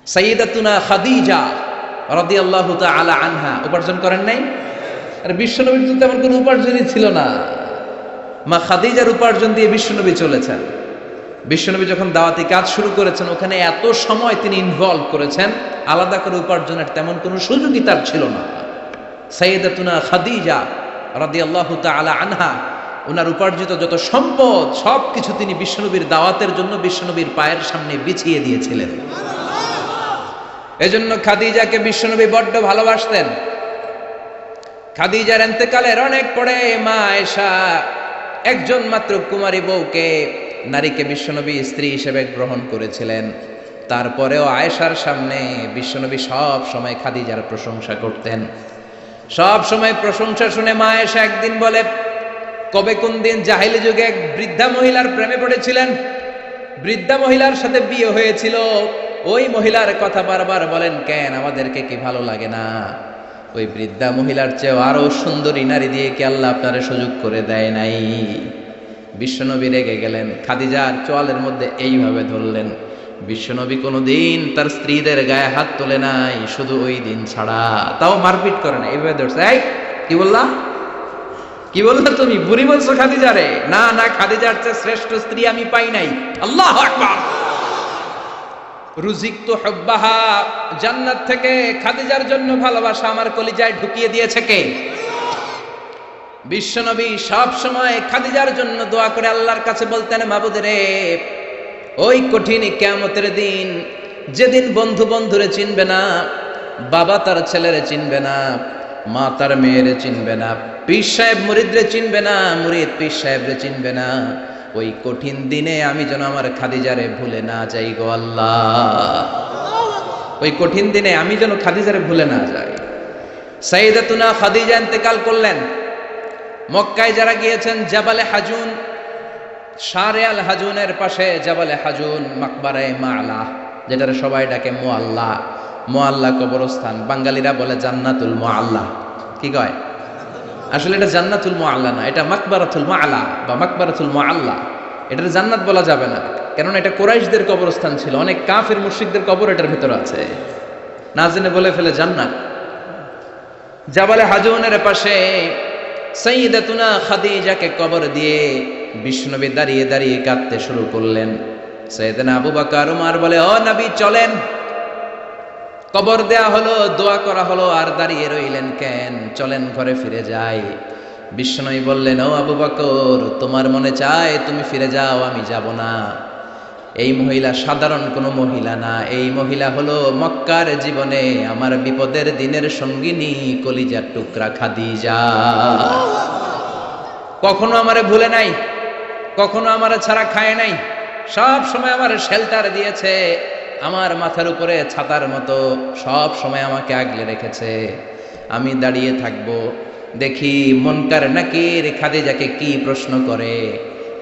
সাইয়্যিদাতুনা খাদিজা রাদিয়াল্লাহু তাআলা আনহা উপার্জন করেন নাই? আর বিশ্বনবীর তো তেমন কোনো উপার্জনই ছিল না। মা খাদিজার উপার্জন দিয়ে বিশ্বনবী চলেছেন। বিশ্বনবী যখন দাওয়াতি কাজ শুরু করেছেন, ওখানে এত সময় তিনি ইনভলভ করেছেন, আলাদা করে উপার্জনের তেমন কোনো সুযোগই তার ছিল না। সাইয়্যিদাতুনা খাদিজা রাদিয়াল্লাহু তাআলা আনহা, ওনার উপার্জিত যত সম্পদ সবকিছু তিনি বিশ্বনবীর দাওয়াতের জন্য বিশ্বনবীর পায়ের সামনে বিছিয়ে দিয়েছিলেন। এজন্য খাদিজাকে বিশ্বনবী বড্ড ভালোবাসতেন। খাদিজার ইন্তেকালের অনেক পরে মা আয়েশা একজন মাত্র কুমারী বউকে, নারীকে বিশ্বনবী স্ত্রী হিসেবে গ্রহণ করেছিলেন। তারপরেও আয়েশার সামনে বিশ্বনবী সব সময় খাদিজার প্রশংসা করতেন। সব সময় প্রশংসা শুনে মা আয়েশা একদিন বলে, কবে কোন দিন জাহিলি যুগে এক বৃদ্ধা মহিলার প্রেমে পড়েছিলেন, বৃদ্ধা মহিলার সাথে বিয়ে হয়েছিল, ওই মহিলার কথা বারবার বলেন কেন, আমাদেরকে কি ভালো লাগে না? ওই বৃদ্ধা মহিলার চেয়ে আরো সুন্দরী নারী দিয়ে কি আল্লাহ আপনারে সুযোগ করে দেয় নাই? বিশ্বনবী রেগে গেলেন, খাদিজার চোয়ালের মধ্যে এইভাবে ধরলেন। বিশ্বনবী কোনোদিন তার স্ত্রীদের গায়ে হাত তোলে নাই, শুধু ওই দিন ছাড়া। তাও মারপিট করে না, এইভাবে ধরছে। এই কি বললা, কি বললা তুমি? বুড়ি বলছো খাদিজারে? না না, খাদিজার চেয়ে শ্রেষ্ঠ স্ত্রী আমি পাই নাই। আল্লাহু আকবার। রুজিকতু হুব্বাহা, জান্নাত থেকে খাদিজার জন্য ভালোবাসা আমার কলিজায় ঢুকিয়ে দিয়েছে কে? বিশ্বনবী সব সময় খাদিজার জন্য দোয়া করে আল্লাহর কাছে বলতেন, মাবুদ রে, ওই কঠিন কিয়ামতের দিন, যেদিন বন্ধু বন্ধুরে চিনবে না, বাবা তার ছেলেরে চিনবে না, মা তার মেয়েরে চিনবে না, পীর সাহেব মুরিদরে চিনবে না, মুরিদ পীর সাহেবরে চিনবে না, ওই কঠিন দিনে আমি যেন আমার খাদিজারে ভুলে না যাই গো আল্লাহ। ওই কঠিন দিনে আমি যেন খাদিজারে ভুলে না যাই। সাইয়্যিদাতুনা খাদিজা ইন্তেকাল করলেন। মক্কায় যারা গিয়েছেন, জাবালে হাজুন, শারে আল হাজুনের পাশে জাবালে হাজুন, মাকবারায়ে মাআলা, যেটারে সবাই ডাকে মুআল্লা, মুআল্লা কবরস্থান, বাঙালিরা বলে জান্নাতুল মুআল্লা। কি কয়? আসলে এটা জান্নাতুল মুআল্লা না, এটা মাকবারাতুল মাআলা বা মাকবারাতুল মুআল্লা। এটার জান্নাত বলা যাবে না, কারণ এটা কুরাইশদের কবরস্থান ছিল। অনেক কাফির মুশরিকদের কবর এটার ভিতরে আছে, না জেনে বলে ফেলে জান্নাত। জাবালে হাজুনের পাশে সাইয়্যিদাতুনা খাদিজাকে কবর দিয়ে বিশ্বনবী দাঁড়িয়ে দাঁড়িয়ে কাঁদতে শুরু করলেন। সাইয়েদনা আবু বকর ওমর বলে, ও নবী চলেন। কবর দেয়া হলো, দোয়া করা হলো, আর দাঁড়িয়ে রইলেন কেন? চলেন ঘরে ফিরে যাই। বিশ্বনবী বললেন, ও আবু বকর, তোমার মনে চায় তুমি ফিরে যাও, আমি যাব না। এই মহিলা সাধারণ কোনো মহিলা না, এই মহিলা হলো মক্কার জীবনে আমার বিপদের দিনের সঙ্গিনী, কলিজার টুকরা খাদিজা। কখনো আমারে ভুলে নাই, কখনো আমারে ছাড়া খায় নাই, সব সময় আমার শেল্টার দিয়েছে, আমার মাথার উপরে ছাতার মতো সব সময় আমাকে আগলে রেখেছে। আমি দাঁড়িয়ে থাকবো, দেখি মুনকার নাকির খাদিজাকে কি প্রশ্ন করে।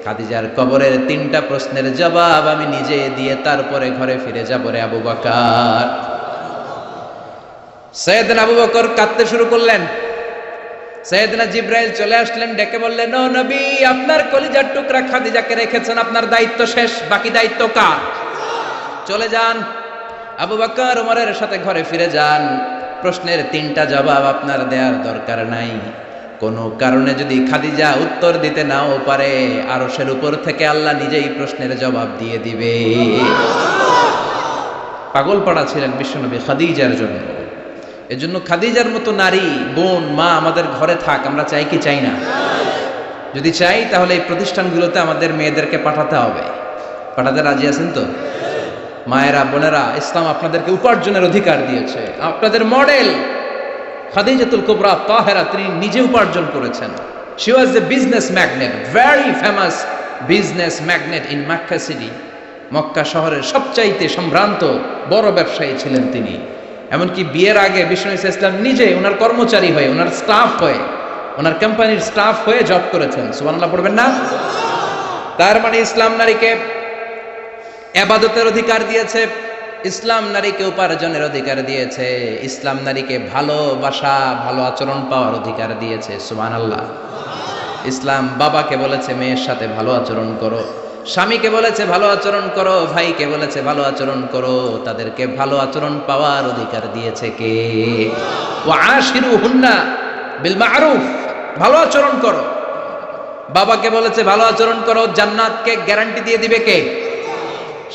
খাদিজার কবরের 3টা প্রশ্নের জবাব আমি নিজে দিয়ে তারপরে ঘরে ফিরে যাব রে আবু বকর। সাইয়েদনা আবু বকর কাঁদতে শুরু করলেন। সাইয়েদনা জিবরাইল চলে আসলেন, ডেকে বললেন, ও নবী, আপনার কলিজার টুকরা খাদিজাকে রেখেছেন, আপনার দায়িত্ব শেষ, বাকি দায়িত্ব কার? চলে যান, আবু বকর ওমরের সাথে ঘরে ফিরে যান। প্রশ্নের 3টা জবাব আপনার দেওয়ার দরকার নাই। কোনো কারণে যদি খাদিজা উত্তর দিতে নাও পারে, আরশের উপর থেকে আল্লাহ নিজেই প্রশ্নের জবাব দিয়ে দিবে। পাগল পাড়া ছিলেন বিশ্বনবী খাদিজার জন্য। এজন্য খাদিজার মতো নারী, বোন, মা আমাদের ঘরে থাক, আমরা চাই কি চাই না? যদি চাই তাহলে এই প্রতিষ্ঠানগুলোতে আমাদের মেয়েদেরকে পাঠাতে হবে। পাঠাতে রাজি আছেন তো? মায়েরা, বোনেরা, ইসলাম আপনাদেরকে উপার্জনের অধিকার দিয়েছে। আপনাদের মডেল খাদিজাতুল কুবরা তাহেরা, তিনি নিজে উপার্জন করেছেন। She was A business magnate, very famous business magnate in Mecca city. Mecca শহরের সবচাইতে সম্ভ্রান্ত বড় ব্যবসায়ী ছিলেন তিনি। এমনকি বিয়ের আগে বিষ্ণু ইসলাম নিজে ওনার কর্মচারী হয়ে, ওনার স্টাফ হয়ে, ওনার কোম্পানির স্টাফ হয়ে জব করেছেন। সুবহানাল্লাহ পড়বেন না? তার মানে ইসলাম নারীকে ইবাদতের অধিকার দিয়েছে, ইসলাম নারীকে উপার্জনের অধিকার দিয়েছে, ইসলাম নারীকে ভালোবাসা, ভালো আচরণ পাওয়ার অধিকার দিয়েছে। সুবহানাল্লাহ। ইসলাম বাবাকে বলেছে মেয়ের সাথে ভালো আচরণ করো, স্বামীকে বলেছে ভালো আচরণ করো, ভাইকে বলেছে ভালো আচরণ করো, তাদেরকে ভালো আচরণ পাওয়ার অধিকার দিয়েছে কে? ওয়া আশিরুহুন্না বিল মা'রুফ, ভালো আচরণ করো। বাবাকে বলেছে ভালো আচরণ করো, জান্নাতকে গ্যারান্টি দিয়ে দিবে কে?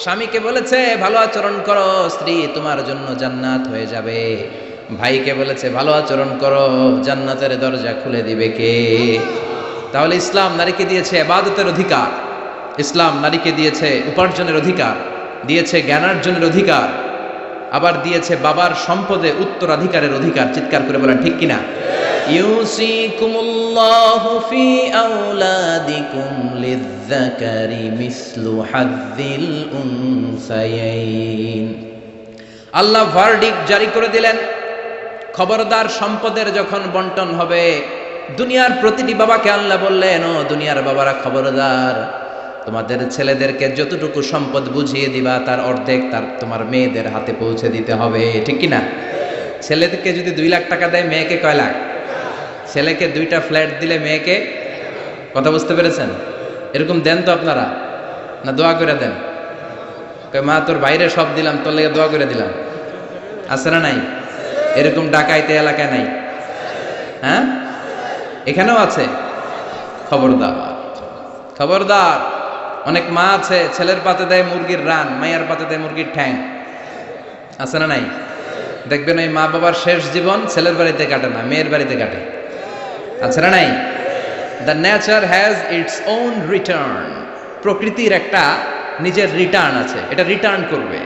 স্বামীকে বলেছে ভালো আচরণ করো, স্ত্রী তোমার জন্য জান্নাত হয়ে যাবে। ভাইকে বলেছে ভালো আচরণ করো, জান্নাতের দরজা খুলে দিবে কে? তাহলে ইসলাম নারীকে দিয়েছে ইবাদতের অধিকার, ইসলাম নারীকে দিয়েছে উপার্জনের অধিকার, দিয়েছে জ্ঞানার্জনের অধিকার, আবার দিয়েছে বাবার সম্পদে উত্তরাধিকারের অধিকার। চিৎকার করে বলেন ঠিক কিনা? ইউসিকুমুল্লাহু ফি আওলাদিকুম লিযযাকারি মিসলু হাযযিল উনসায়াইন। আল্লাহ ভার্ডিক্ট জারি করে দিলেন, খবরদার সম্পদের যখন বন্টন হবে, দুনিয়ার প্রতিটি বাবাকে আল্লাহ বললেন, ও দুনিয়ার বাবারা খবরদার, তোমাদের ছেলেদেরকে যতটুকু সম্পদ বুঝিয়ে দিবা তার অর্ধেক তোমার মেয়েদের হাতে পৌঁছে দিতে হবে। ঠিক কিনা? ছেলেদেরকে যদি 2 লাখ টাকা দেয়, মেয়েকে কয় লাখ? ছেলেকে 2টা ফ্ল্যাট দিলে মেয়েকে, কথা বুঝতে পেরেছেন? এরকম দেন তো আপনারা, না দোয়া করে দেন? মা তোর বাইরে সব দিলাম, তোর লেগে দোয়া করে দিলাম, আছে না নাই? এরকম ডাকাইতে এলাকায় নাই? হ্যাঁ, এখানেও আছে। খবরদার, খবরদার। অনেক মা আছে, ছেলের পাতে দেয় মুরগির রান, মায়ের পাতে দেয় মুরগির ঠ্যাং, আছে না নাই? দেখবেন ওই মা বাবার শেষ জীবন ছেলের বাড়িতে কাটে না, মেয়ের বাড়িতে কাটে, আছে না নাই? The nature has its own return. প্রকৃতির একটা নিজের রিটার্ন আছে, এটা রিটার্ন করবে।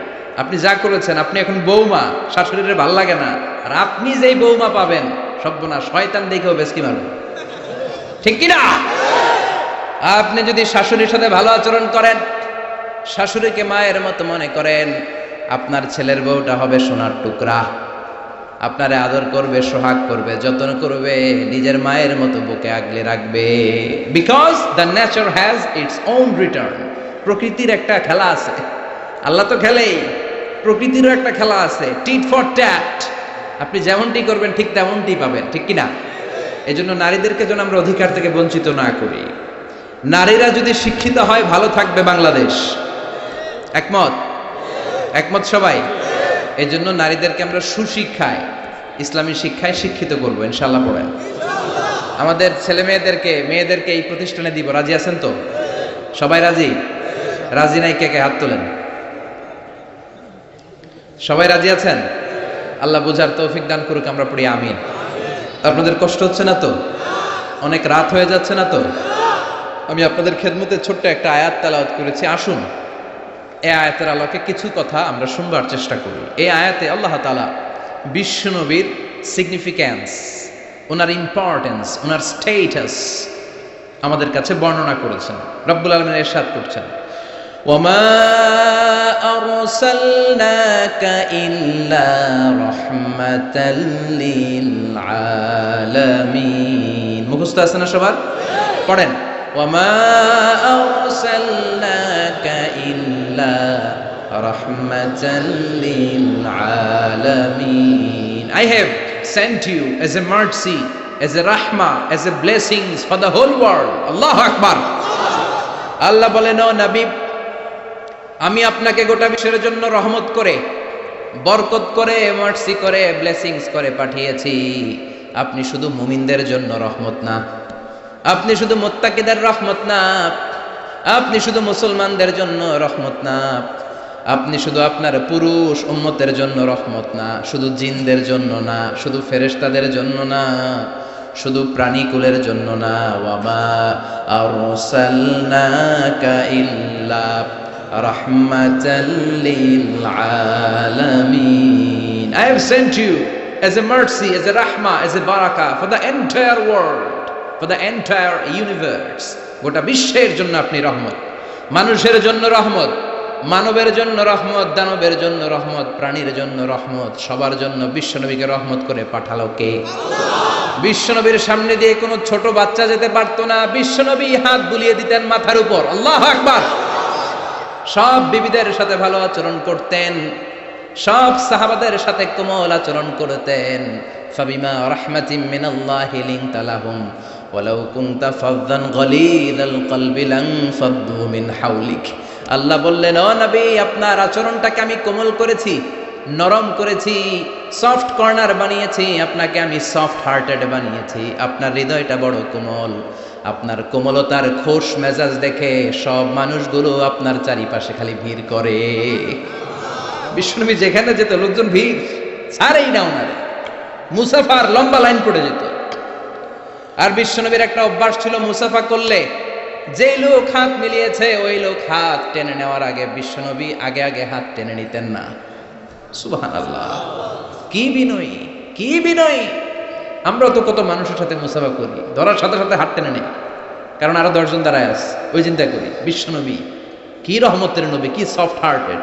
আপনি যা করেছেন, আপনি এখন বৌমা, শাশুড়ির ভাল লাগে না, আর আপনি যেই বৌমা পাবেন, সর্বনাশ, শয়তান দেখেও বেশকি মারবে। ঠিক কিনা? আপনি যদি শাশুড়ির সাথে ভালো আচরণ করেন, শাশুড়িকে মায়ের মতো মনে করেন, আপনার ছেলের বউটা হবে সোনার টুকরা, আপনারে আদর করবে, সোহাগ করবে, যত্ন করবে, নিজের মায়ের মতো বুকে আগলে রাখবে। Because the nature has its own return. প্রকৃতির একটা খেলা আছে, আল্লাহ তো খেলেই, প্রকৃতিরও একটা খেলা আছে, টিট ফর ট্যাট। আপনি যেমনটি করবেন ঠিক তেমনটি পাবেন। ঠিক কিনা? এই জন্য নারীদেরকে যেন আমরা অধিকার থেকে বঞ্চিত না করি। নারীরা যদি শিক্ষিত হয়, ভালো থাকবে বাংলাদেশ। একমত? একমত সবাই? এই জন্য নারীদেরকে আমরা সুশিক্ষায়, ইসলামী শিক্ষায় শিক্ষিত করবো, ইনশাল্লাহ। পড়েন, আমাদের ছেলে মেয়েদেরকে এই প্রতিষ্ঠানে দিব। রাজি আছেন তো? সবাই রাজি? রাজি নাই কে কে? হাত তোলেন। সবাই রাজি আছেন? আল্লাহ বুঝার তৌফিক দান করুক, আমরা পড়ি আমিন। আপনাদের কষ্ট হচ্ছে না তো? অনেক রাত হয়ে যাচ্ছে না তো? আমি আপনাদের খেদমতে ছোট্ট একটা আয়াত তেলাওয়াত করেছি, আসুন এই আয়াতের আলোকে কিছু কথা আমরা শুনবার চেষ্টা করি। এই আয়াতে আল্লাহ তাআলা বিশ্বনবীর সিগনিফিক্যান্স, ওনার ইম্পর্টেন্স, ওনার স্টেটাস আমাদের কাছে বর্ণনা করেছেন। রব্বুল আলামিন ইরশাদ করছেন, ওয়ামা আরসালনাকা ইল্লা রাহমাতাল লিল আলামিন। মুখস্থ আছে না সবার? পড়েন, ওয়ামা আরসালনাকা ইল্লা রাহমাতাল লিল আলামিন। I have sent you as a mercy, as a rahmah, as a blessings for the whole world. Allahu Akbar. আল্লাহ বলেন, ও নবী, আমি আপনাকে গোটা বিশ্বের জন্য রহমত করে, বরকত করে, মার্সি করে, ব্লেসিংস করে পাঠিয়েছি। আপনি শুধু মুমিনদের জন্য রহমত না, আপনি শুধু মুত্তাকিদের রহমত না, আপনি শুধু মুসলমানদের জন্য রহমত না, আপনি শুধু আপনার পুরুষ উম্মতের জন্য রহমত না, শুধু জিনদের জন্য না, শুধু ফেরেশতাদের জন্য না, শুধু প্রাণীকুলের জন্য না। ওয়ামা আরসালনাকা ইল্লা রাহমাতাল লিল আলামিন। I have sent you as a mercy, as a rahmah, as a barakah for the entire world, for the entire universe. গোটা বিশ্বের জন্য আপনি রহমত, মানুষের জন্য রহমত, মানবের জন্য রহমত, দানবের জন্য রহমত, প্রাণীর জন্য রহমত, সবার জন্য বিশ্বনবীকে রহমত করে পাঠালো কে? বিশ্বনবীর সামনে দিয়ে কোনো ছোট বাচ্চা যেতে পারতো না, বিশ্বনবী হাত বুলিয়ে দিতেন মাথার উপর। আল্লাহু আকবার। সব বিবিদের সাথে ভালো আচরণ করতেন, সব সাহাবাদের সাথে কোমল আচরণ করতেন। ফাবিমা রাহমাতিম মিনাল্লাহি লিনতা লাহুম ওয়ালাউ কুনতা ফাযযান গালিযাল কলবি লানফাদ্দু মিন হাওলিক। আল্লাহ বললেন, ও নবী, আপনার আচরণটাকে আমি কোমল করেছি, নরম করেছি, সফট কর্নার বানিয়েছি, আপনাকে আমি সফট হার্টেড বানিয়েছি। আপনার হৃদয়টা বড় কোমল। আপনার কোমলতার খোশ মেজাজ দেখে সব মানুষগুলো আপনার চারিপাশে খালি ভিড় করে। বিশ্বনবী যেখানে যেত লোকজন ভিড় ছাড়েই না ওনারে, মুসাফার লম্বা লাইন পড়ে যেত। আর বিশ্বনবীর একটা অভ্যাস ছিল, মুসাফা করলে যে লোক হাত মিলিয়েছে ওই লোক হাত টেনে নেওয়ার আগে বিশ্বনবী আগে আগে হাত টেনে নিতেন না। সুবহানাল্লাহ, কি বিনয়ী, কি বিনয়ী! আমরা তো কত মানুষের সাথে মুসাফা করি, ধরার সাথে সাথে হাত টেনে নেই, কারণ আরো 10 জন দাঁড়ায় আছে, ওই চিন্তা করি। বিশ্বনবী কি রহমতের নবী, কি সফট হার্টেড,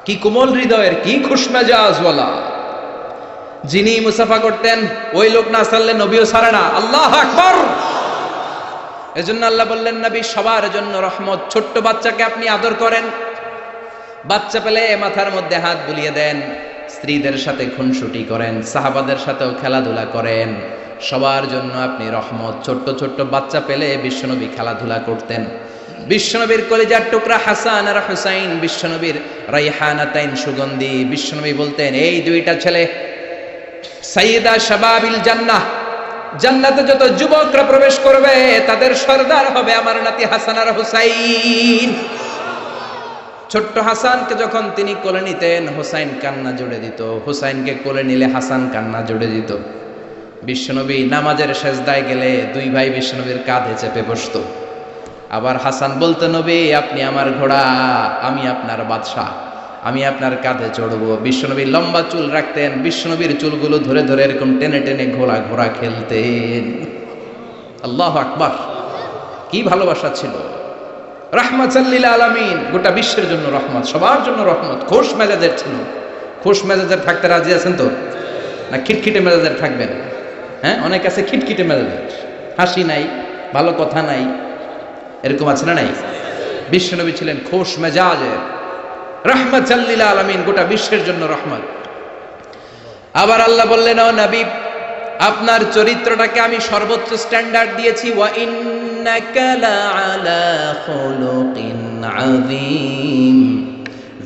কি কোমল হৃদয়ের, কি খুশমেজাজওয়ালা। যিনি মুসাফা করতেন ওই লোক না ছাড়লে নবীও ছাড়ে না। আল্লাহু আকবার! এজন্য আল্লাহ বললেন, নবী সবার জন্য রহমত। ছোট্ট বাচ্চাকে আপনি আদর করেন, বাচ্চা পেলে মাথার মধ্যে হাত বুলিয়ে দেন, স্ত্রীদের সাথে খুনসুটি করেন, সাহাবাদের সাথেও খেলাধুলা করেন, সবার জন্য আপনি রহমত। ছোট্ট ছোট্ট বাচ্চা পেলে বিশ্বনবী খেলাধুলা করতেন। বিশ্বনবীর কলিজার টুকরা হাসান আর হুসাইন, বিশ্বনবীর রাইহানাতাইন সুগন্ধি। বিশ্বনবী বলতেন, এই দুইটা ছেলে সাইয়্যিদা শাবাবিল জান্নাহ, জান্নাতে যত যুবকরা প্রবেশ করবে তাদের সরদার হবে আমার নাতি হাসান আর হুসাইন। ছোট্ট হাসানকে যখন তিনি কোলে নিতেন হুসাইন কান্না জুড়ে দিত, হুসাইনকে কোলে নিলে হাসান কান্না জুড়ে দিত। বিশ্বনবী নামাজের সেজদায় গেলে দুই ভাই বিশ্বনবীর কাঁধে চেপে বসতো। আবার হাসান বলতো, নবী আপনি আমার ঘোড়া, আমি আপনার বাদশাহ, আমি আপনার কাঁধে চড়বো। বিশ্বনবী লম্বা চুল রাখতেন, বিশ্বনবীর চুলগুলো ধরে ধরে এরকম টেনে টেনে ঘোড়া ঘোড়া খেলতেন। আল্লাহু আকবার! কি ভালোবাসা ছিল। রাহমাতাল লিল আলামিন, গোটা বিশ্বের জন্য রহমত, সবার জন্য রহমত। খোশ মেজাজের ছিল। খোশ মেজাজের থাকতে রাজি আছেন তো, না খিটখিটে মেজাজের থাকবেন? হ্যাঁ, অনেক আছে খিটখিটে মেজাজের, হাসি নাই, ভালো কথা নাই, এরকম আছে না নাই? বিশ্বনবী ছিলেন খোশ মেজাজের, রাহমাতাল লিল আলামিন, গোটা বিশ্বের জন্য রহমত। আবার আল্লাহ বললেন, ও নবী আপনার চরিত্রটাকে আমি সর্বোচ্চ স্ট্যান্ডার্ড দিয়েছি। ওয়া ইন্নাকা লাআলা খুলুকিন আযীম,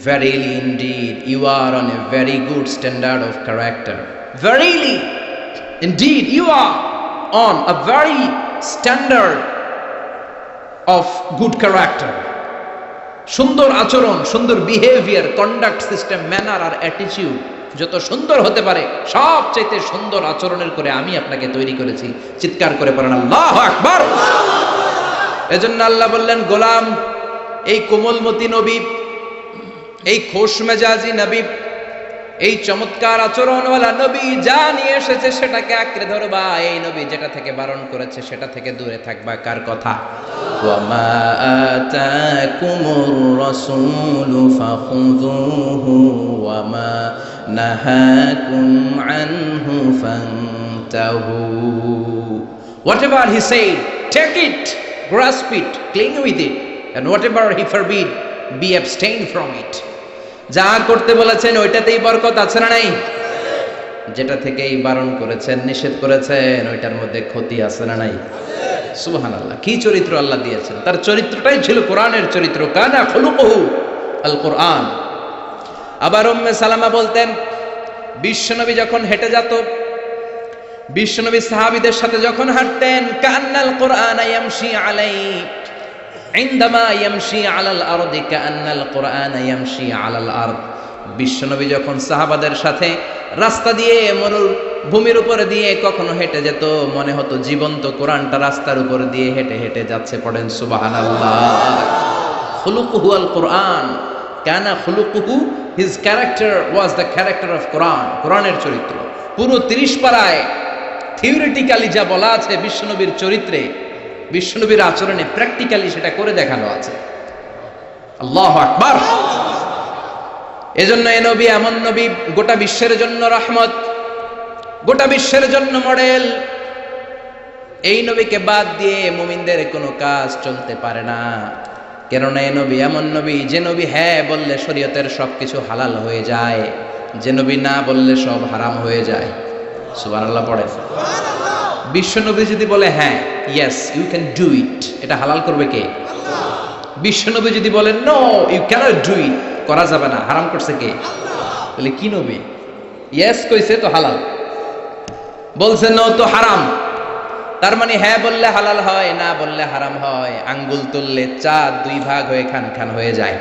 verily indeed you are on a very good standard of character. Verily indeed you are on a very standard of good character. সুন্দর আচরণ, সুন্দর বিহেভিয়ার, কন্ডাক্ট সিস্টেম, ম্যানার আর অ্যাটিটিউড যত সুন্দর হতে পারে সবচেয়ে সুন্দর আচরণের করে আমি আপনাকে তৈরি করেছি। চিৎকার করে পড়েন আল্লাহু আকবার! এজন্য আল্লাহ বললেন, গোলাম এই কোমলমতি নবী, এই খোশ মেজাজি নবী, এই চমৎকার আচরণওয়ালা নবী যা নিয়ে এসেছে সেটাকে আঁকড়ে ধরবা। এই নবী যেটা থেকে বারণ করেছে সেটা থেকে দূরে থাকবা। কার কথা? ওয়ামা আতাকুমুর রাসূলু ফাখুযুহু ওয়ামা নাহাকুম আনহু ফান্তাহু। Whatever he said, take it, grasp it, cling with it, and whatever he forbid, be abstain from it. যা করতে বলেছেন ওইটাতেই বরকত আছে না নাই? যেটা থেকেই বারণ করেছেন, নিষেধ করেছেন, ওইটার মধ্যে ক্ষতি আছে না নাই? সুবহানাল্লাহ! কি চরিত্র আল্লাহ দিয়েছেন! তার চরিত্রটাই ছিল কোরআনের চরিত্র। কানা খুলুকুহু আল কোরআন। আবার উম্মে সালামা বলতেন, বিশ্বনবী যখন হেঁটে যেত, বিশ্বনবী সাহাবীদের সাথে যখন হাঁটতেন, কান্নাল কোরআন ইয়ামশি আলাইহি ইনদামা ইয়ামশি আলাল আরদি কান্নাল কোরআন ইয়ামশি আলাল আরদ। বিশ্বনবী যখন সাহাবাদের সাথে রাস্তা দিয়ে, মরুভূমির উপরে দিয়ে কখনো হেঁটে যেত, মনে হতো জীবন্ত কোরআনটা রাস্তার উপর দিয়ে হেঁটে হেঁটে যাচ্ছে। পড়েন সুবহানাল্লাহ! খুলুকুহু আল কোরআন, কানা খুলুকুহু, his character was the character of Quran. কোরআনের চরিত্র পুরো 30 পারায় থিওরিটিক্যালি যা বলা আছে বিশ্বনবীর চরিত্রে, বিশ্বনবীর আচরণে, প্র্যাকটিক্যালি সেটা করে দেখানো আছে। আল্লাহু আকবার! এজন্য এই নবী এমন নবী, গোটা বিশ্বের জন্য রহমত, গোটা বিশ্বের জন্য মডেল। এই নবীকে বাদ দিয়ে মুমিনদের কোনো কাজ চলতে পারে না। কেননা এই নবী এমন নবী, যে নবী হ্যাঁ বললে শরীয়তের সবকিছু হালাল হয়ে যায়, যে নবী না বললে সব হারাম হয়ে যায়। সুবহানাল্লাহ পড়ে। বিশ্বনবী যদি বলে হ্যাঁ, yes you can do it, এটা হালাল করবে কে? বিশ্বনবী যদি বলেন no you can't do it, করা যাবে না, হারাম করছে কে? বলে কি নবী? ইয়েস কইছে তো হালাল, বলছে নো তো হারাম। তার মানে হ্যাঁ বললে হালাল হয়, না বললে হারাম হয়। আঙ্গুল তুললে চাঁদ দুই ভাগ হয়ে খান খান হয়ে যায়,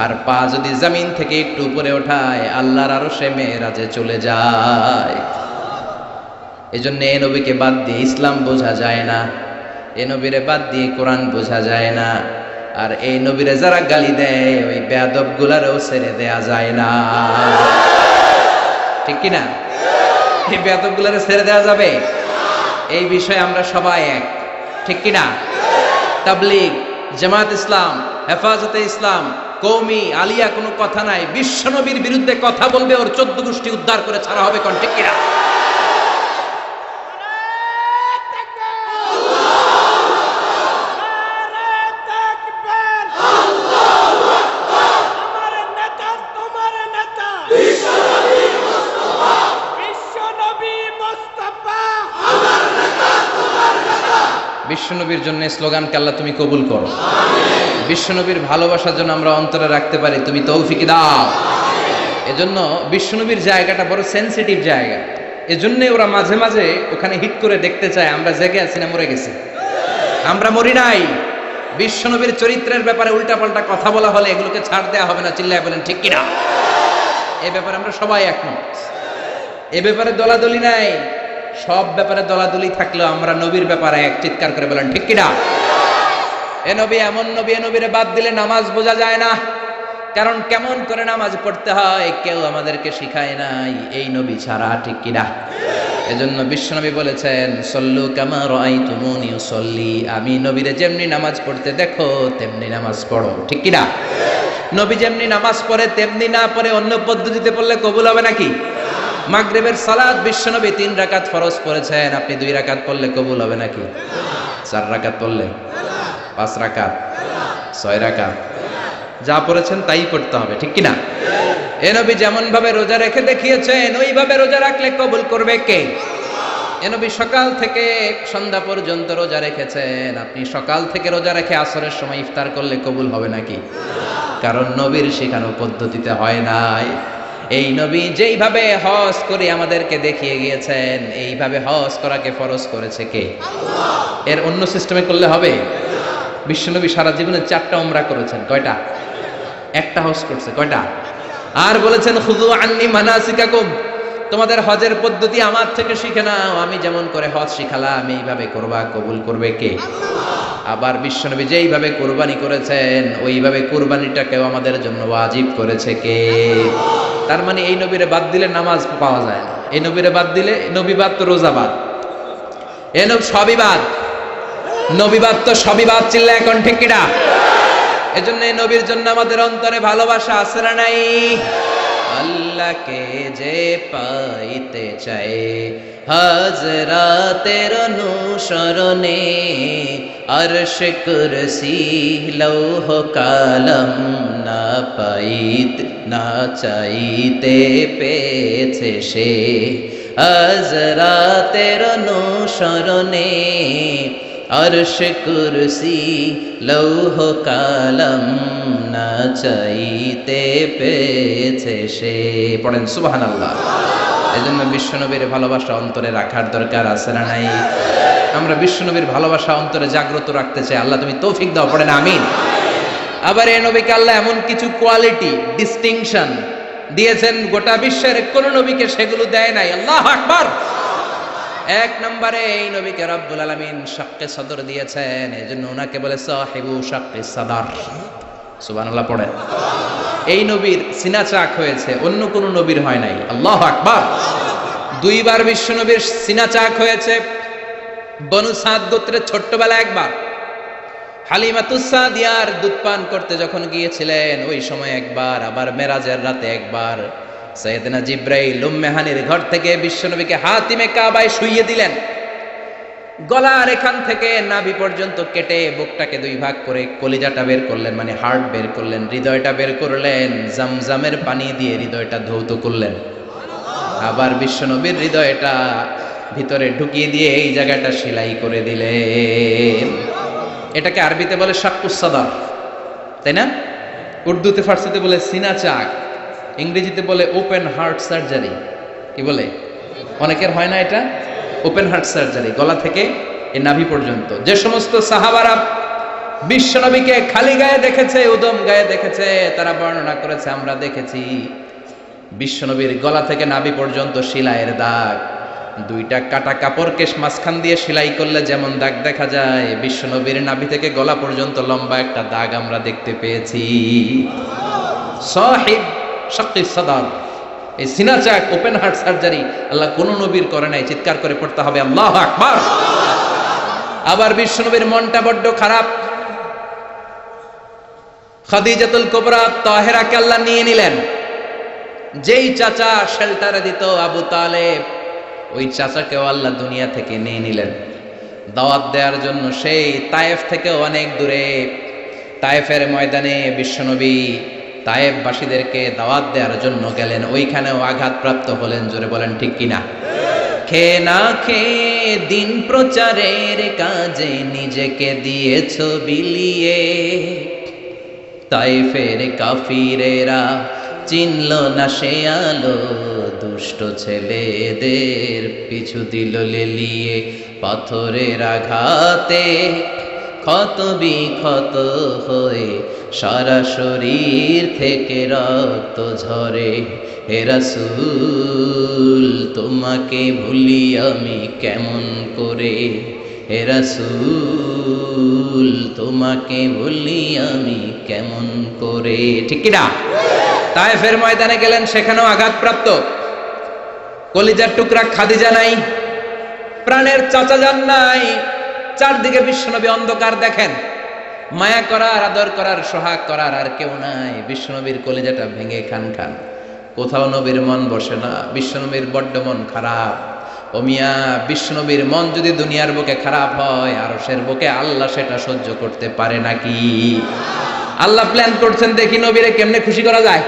আর পা যদি জমিন থেকে একটু উপরে ওঠায় আল্লাহর আরশে মেরাজে চলে যায়। এজন্য এ নবীকে বাদ দিয়ে ইসলাম বোঝা যায় না, এ নবীরে বাদ দিয়ে কোরআন বোঝা যায় না। আর এই নবীরে যারা গালি দেয় ওই বেয়াদব গুলারও ছেড়ে দেয়া যায় না, ঠিক কিনা? এই বেয়াদব গুলারে ছেড়ে দেওয়া যাবে? এই বিষয়ে আমরা সবাই এক, ঠিক কিনা? তাবলীগ, জামাত ইসলাম, হেফাজতে ইসলাম, কওমি, আলিয়া কোনো কথা নাই। বিশ্বনবীর বিরুদ্ধে কথা বলবে ওর 14 গোষ্ঠী উদ্ধার করে ছাড়া হবে, কোন ঠিক কিনা? বিশ্বনবীর জন্য স্লোগানকে আল্লাহ তুমি কবুল করো। বিশ্বনবীর ভালোবাসার জন্য আমরা অন্তরে রাখতে পারি, তুমি তৌফিক দাও। এজন্য বিশ্বনবীর জায়গাটা বড় সেনসিটিভ জায়গা, এজন্য ওরা মাঝে মাঝে ওখানে হিট করে দেখতে চায় আমরা জেগে আছি না মরে গেছি। আমরা মরি নাই। বিশ্বনবীর চরিত্রের ব্যাপারে উল্টাপাল্টা কথা বলা হলে এগুলোকে ছাড় দেওয়া হবে না, চিল্লায় বলেন ঠিক কিনা? এ ব্যাপারে আমরা সবাই একমত, এ ব্যাপারে দলাদলি নাই। সব ব্যাপারে দলাদলি থাকলেও আমরা নবীর ব্যাপারে এক, চিৎকার করে বলেন ঠিক কিনা? এ নবী এমন নবী, এ নবীরে বাদ দিলে নামাজ বোঝা যায় না। কারণ কেমন করে নামাজ পড়তে হয় কেউ আমাদেরকে শিখায় নাই এই নবী ছাড়া, ঠিক কিনা? এজন্য বিশ্বনবী বলেছেন সল্লু কামা রাআইতুমুনি উসাল্লি, আমি নবীরে যেমনি নামাজ পড়তে দেখো তেমনি নামাজ পড়ো, ঠিক কিনা? নবী যেমনি নামাজ পড়ে তেমনি না পড়ে অন্য পদ্ধতিতে পড়লে কবুল হবে নাকি? মাগরিবের সালাত বিশ্বনবী 3 রাকাত ফরজ পড়েছেন, আপনি 2 রাকাত পড়লে কবুল হবে নাকি? 4 রাকাত পড়লে, 5 রাকাত, 6 রাকাত, যা পড়েছেন তাই পড়তে হবে, ঠিক কিনা? এ নবী যেমন ভাবে রোজা রেখে দেখিয়েছেন ওইভাবে রোজা রাখলে কবুল করবে কে? এ নবী সকাল থেকে সন্ধ্যা পর্যন্ত রোজা রেখেছেন, আপনি সকাল থেকে রোজা রেখে আসরের সময় ইফতার করলে কবুল হবে নাকি? কারণ নবীর শেখানো পদ্ধতিতে হয় নাই। এই নবী যেইভাবে হজ করে আমাদেরকে দেখিয়ে গিয়েছেন এইভাবে হজ করাকে ফরজ করেছে কে? এর অন্য সিস্টেমে করলে হবে? বিশ্বনবী সারা জীবনে 4টা উমরা করেছেন, কয়টা? একটা হজ করছে, কয়টা? আর বলেছেন খুযু আন্নী মানাসিকাকুম, তোমাদের হজের পদ্ধতি আমার থেকে শিখে নাও, আমি যেমন করে হজ শিখালাম এইভাবে করবা, কবুল করবে কে? আবার বিশ্বনবী যেইভাবে কুরবানি করেছেন ওইভাবে কুরবানিটাকেও আমাদের জন্য ওয়াজিব করেছে কে? তার মানে এই নবীরে বাদ দিলে নামাজ পাওয়া যায় না, এই নবীরে বাদ দিলে, নবী বাদ তো রোজা বাদ, এ নবী সবই বাদ, নবী বাদ তো সবই বাদ, চিল্লা এখন ঠিক কিনা? এজন্য এই নবীর জন্য আমাদের অন্তরে ভালোবাসা আছে না নাই? আল্লাহকে যে পাইতে চায় হাজরাতের অনুসরণে, আরশ কুরসি লৌহ কালম না পাইতে না চাইতে পেয়েছে সে, হাজরাতের অনুসরণে আরশ কুরসি লৌহ কালম না চাইতে পেয়েছে সে। পড়েন সুবহানাল্লাহ। এজন্য বিশ্বনবীর ভালোবাসা অন্তরে রাখার দরকার আছে না নাই? আমরা বিশ্বনবীর ভালোবাসা অন্তরে জাগ্রত রাখতে চাই, আল্লাহ তুমি তৌফিক দাও, পড়েন আমিন। আবার এই নবীকে আল্লাহ এমন কিছু কোয়ালিটি, ডিস্টিংশন দিয়েছেন গোটা বিশ্বের কোন নবীকে সেগুলো দেয় নাই। আল্লাহু আকবার। 1 নম্বরে এই নবীকে রব্বুল আলামিন শাক্কে সদর দিয়েছেন, এজন্য ওনাকে বলে সাহিবু শাক্কে সদর। সুবহানাল্লাহ পড়েন। এই নবীর সিনা চাক হয়েছে, অন্য কোন নবীর হয় নাই। আল্লাহু আকবার। 2 বার বিশ্ব নবীর সিনা চাক হয়েছে। বনু সাদ গোত্রের ছোট্টবেলা একবার হালিমাতুস সাদিয়ার দুধ পান করতে যখন গিয়েছিলেন ওই সময় একবার, আবার মেরাজের রাতে একবার সাইয়েদনা জিব্রাইল উম্মে হানির ঘর থেকে বিশ্বনবীকে হাতিমে কাবায় শুইয়ে দিলেন। গলার এখান থেকে নাভি পর্যন্ত কেটে বুকটাকে 2 ভাগ করে কলিজাটা বের করলেন, মানে হার্ট বের করলেন, হৃদয়টা বের করলেন, জামজামের পানি দিয়ে হৃদয়টা ধৌত করলেন। আবার বিশ্বনবীর হৃদয়টা ভিতরে ঢুকিয়ে দিয়ে এই জায়গাটা সেলাই করে দিলেন। এটাকে আরবিতে বলে শাক্কুস সাদর, তাই না? উর্দুতে ফার্সিতে বলে সিনা চাক, ইংরেজিতে বলে ওপেন হার্ট সার্জারি। কি বলে? অনেকের হয় না এটা, ওপেন হার্ট সার্জারি, গলা থেকে এই নাভি পর্যন্ত। যে সমস্ত সাহাবারা বিশ্বনবীকে খালি গায়ে দেখেছে, উদম গায়ে দেখেছে, তারা বর্ণনা করেছে আমরা দেখেছি বিশ্বনবীর গলা থেকে নাভি পর্যন্ত সেলাইয়ের দাগ। দুইটা কাটা কাপড়কে মাঝখান দিয়ে সেলাই করলে যেমন দাগ দেখা যায়, বিশ্বনবীর নাভি থেকে গলা পর্যন্ত লম্বা একটা দাগ আমরা দেখতে পেয়েছি। সাহিব শাক্কিস সাদর, এই সিনা চাক, ওপেন হার্ট সার্জারি আল্লাহ কোন নবীর করে নাই। চিৎকার করে পড়তে হবে আল্লাহু আকবার। আবার বিশ্বনবীর মনটা বড্ড খারাপ। খাদিজাতুল কুবরা তাহেরাকে আল্লাহ নিয়ে নিলেন। যেই চাচা শেল্টারে দিত আবু তালেব, ওই চাচাকেও আল্লাহ দুনিয়া থেকে নিয়ে নিলেন দাওয়াত দেওয়ার জন্য। সেই তায়েফ থেকে অনেক দূরে তায়েফের ময়দানে বিশ্বনবী তায়েফবাসীদেরকে দাওয়াত দেওয়ার জন্য গেলেন। ওইখানেও আঘাতপ্রাপ্ত হলেন। জোরে বলেন ঠিক কিনা? খেয়ে না খেয়ে দিন প্রচারের কাজে নিজেকে দিয়েছ বিলিয়ে, তায়েফের কাফিরেরা চিনল না সে আলো, দুষ্ট ছেলেদের পিছু দিল লেলিয়ে। পাথরের আঘাতে ক্ষত বিক্ষত হয়ে সারা শরীর থেকে রক্ত ঝরে। হে রাসূল তোমাকে ভুলি আমি কেমন করে, হে রাসূল তোমাকে ভুলি আমি কেমন করে। ঠিক কি না? তায়েফের ময়দানে গেলেন, সেখানেও আঘাতপ্রাপ্ত। কলিজার টুকরা খাদিজা নাই, প্রাণের চাচা যান নাই। চারদিকে বিশ্বনবী অন্ধকার দেখেন, মায়া করার, আদর করার, সোহাগ করার আর কেউ নাই। বিশ্বনবীর কলিজাটা ভেঙে খান খান। কোথাও নবীর মন বসে না। বিশ্বনবীর বড্ড মন খারাপ। ও মিয়া, বিশ্বনবীর মন যদি দুনিয়ার বুকে খারাপ হয়, আরশের বুকে আল্লাহ সেটা সহ্য করতে পারে নাকি? আল্লাহ প্ল্যান করছেন, দেখি নবীরে কেমনে খুশি করা যায়।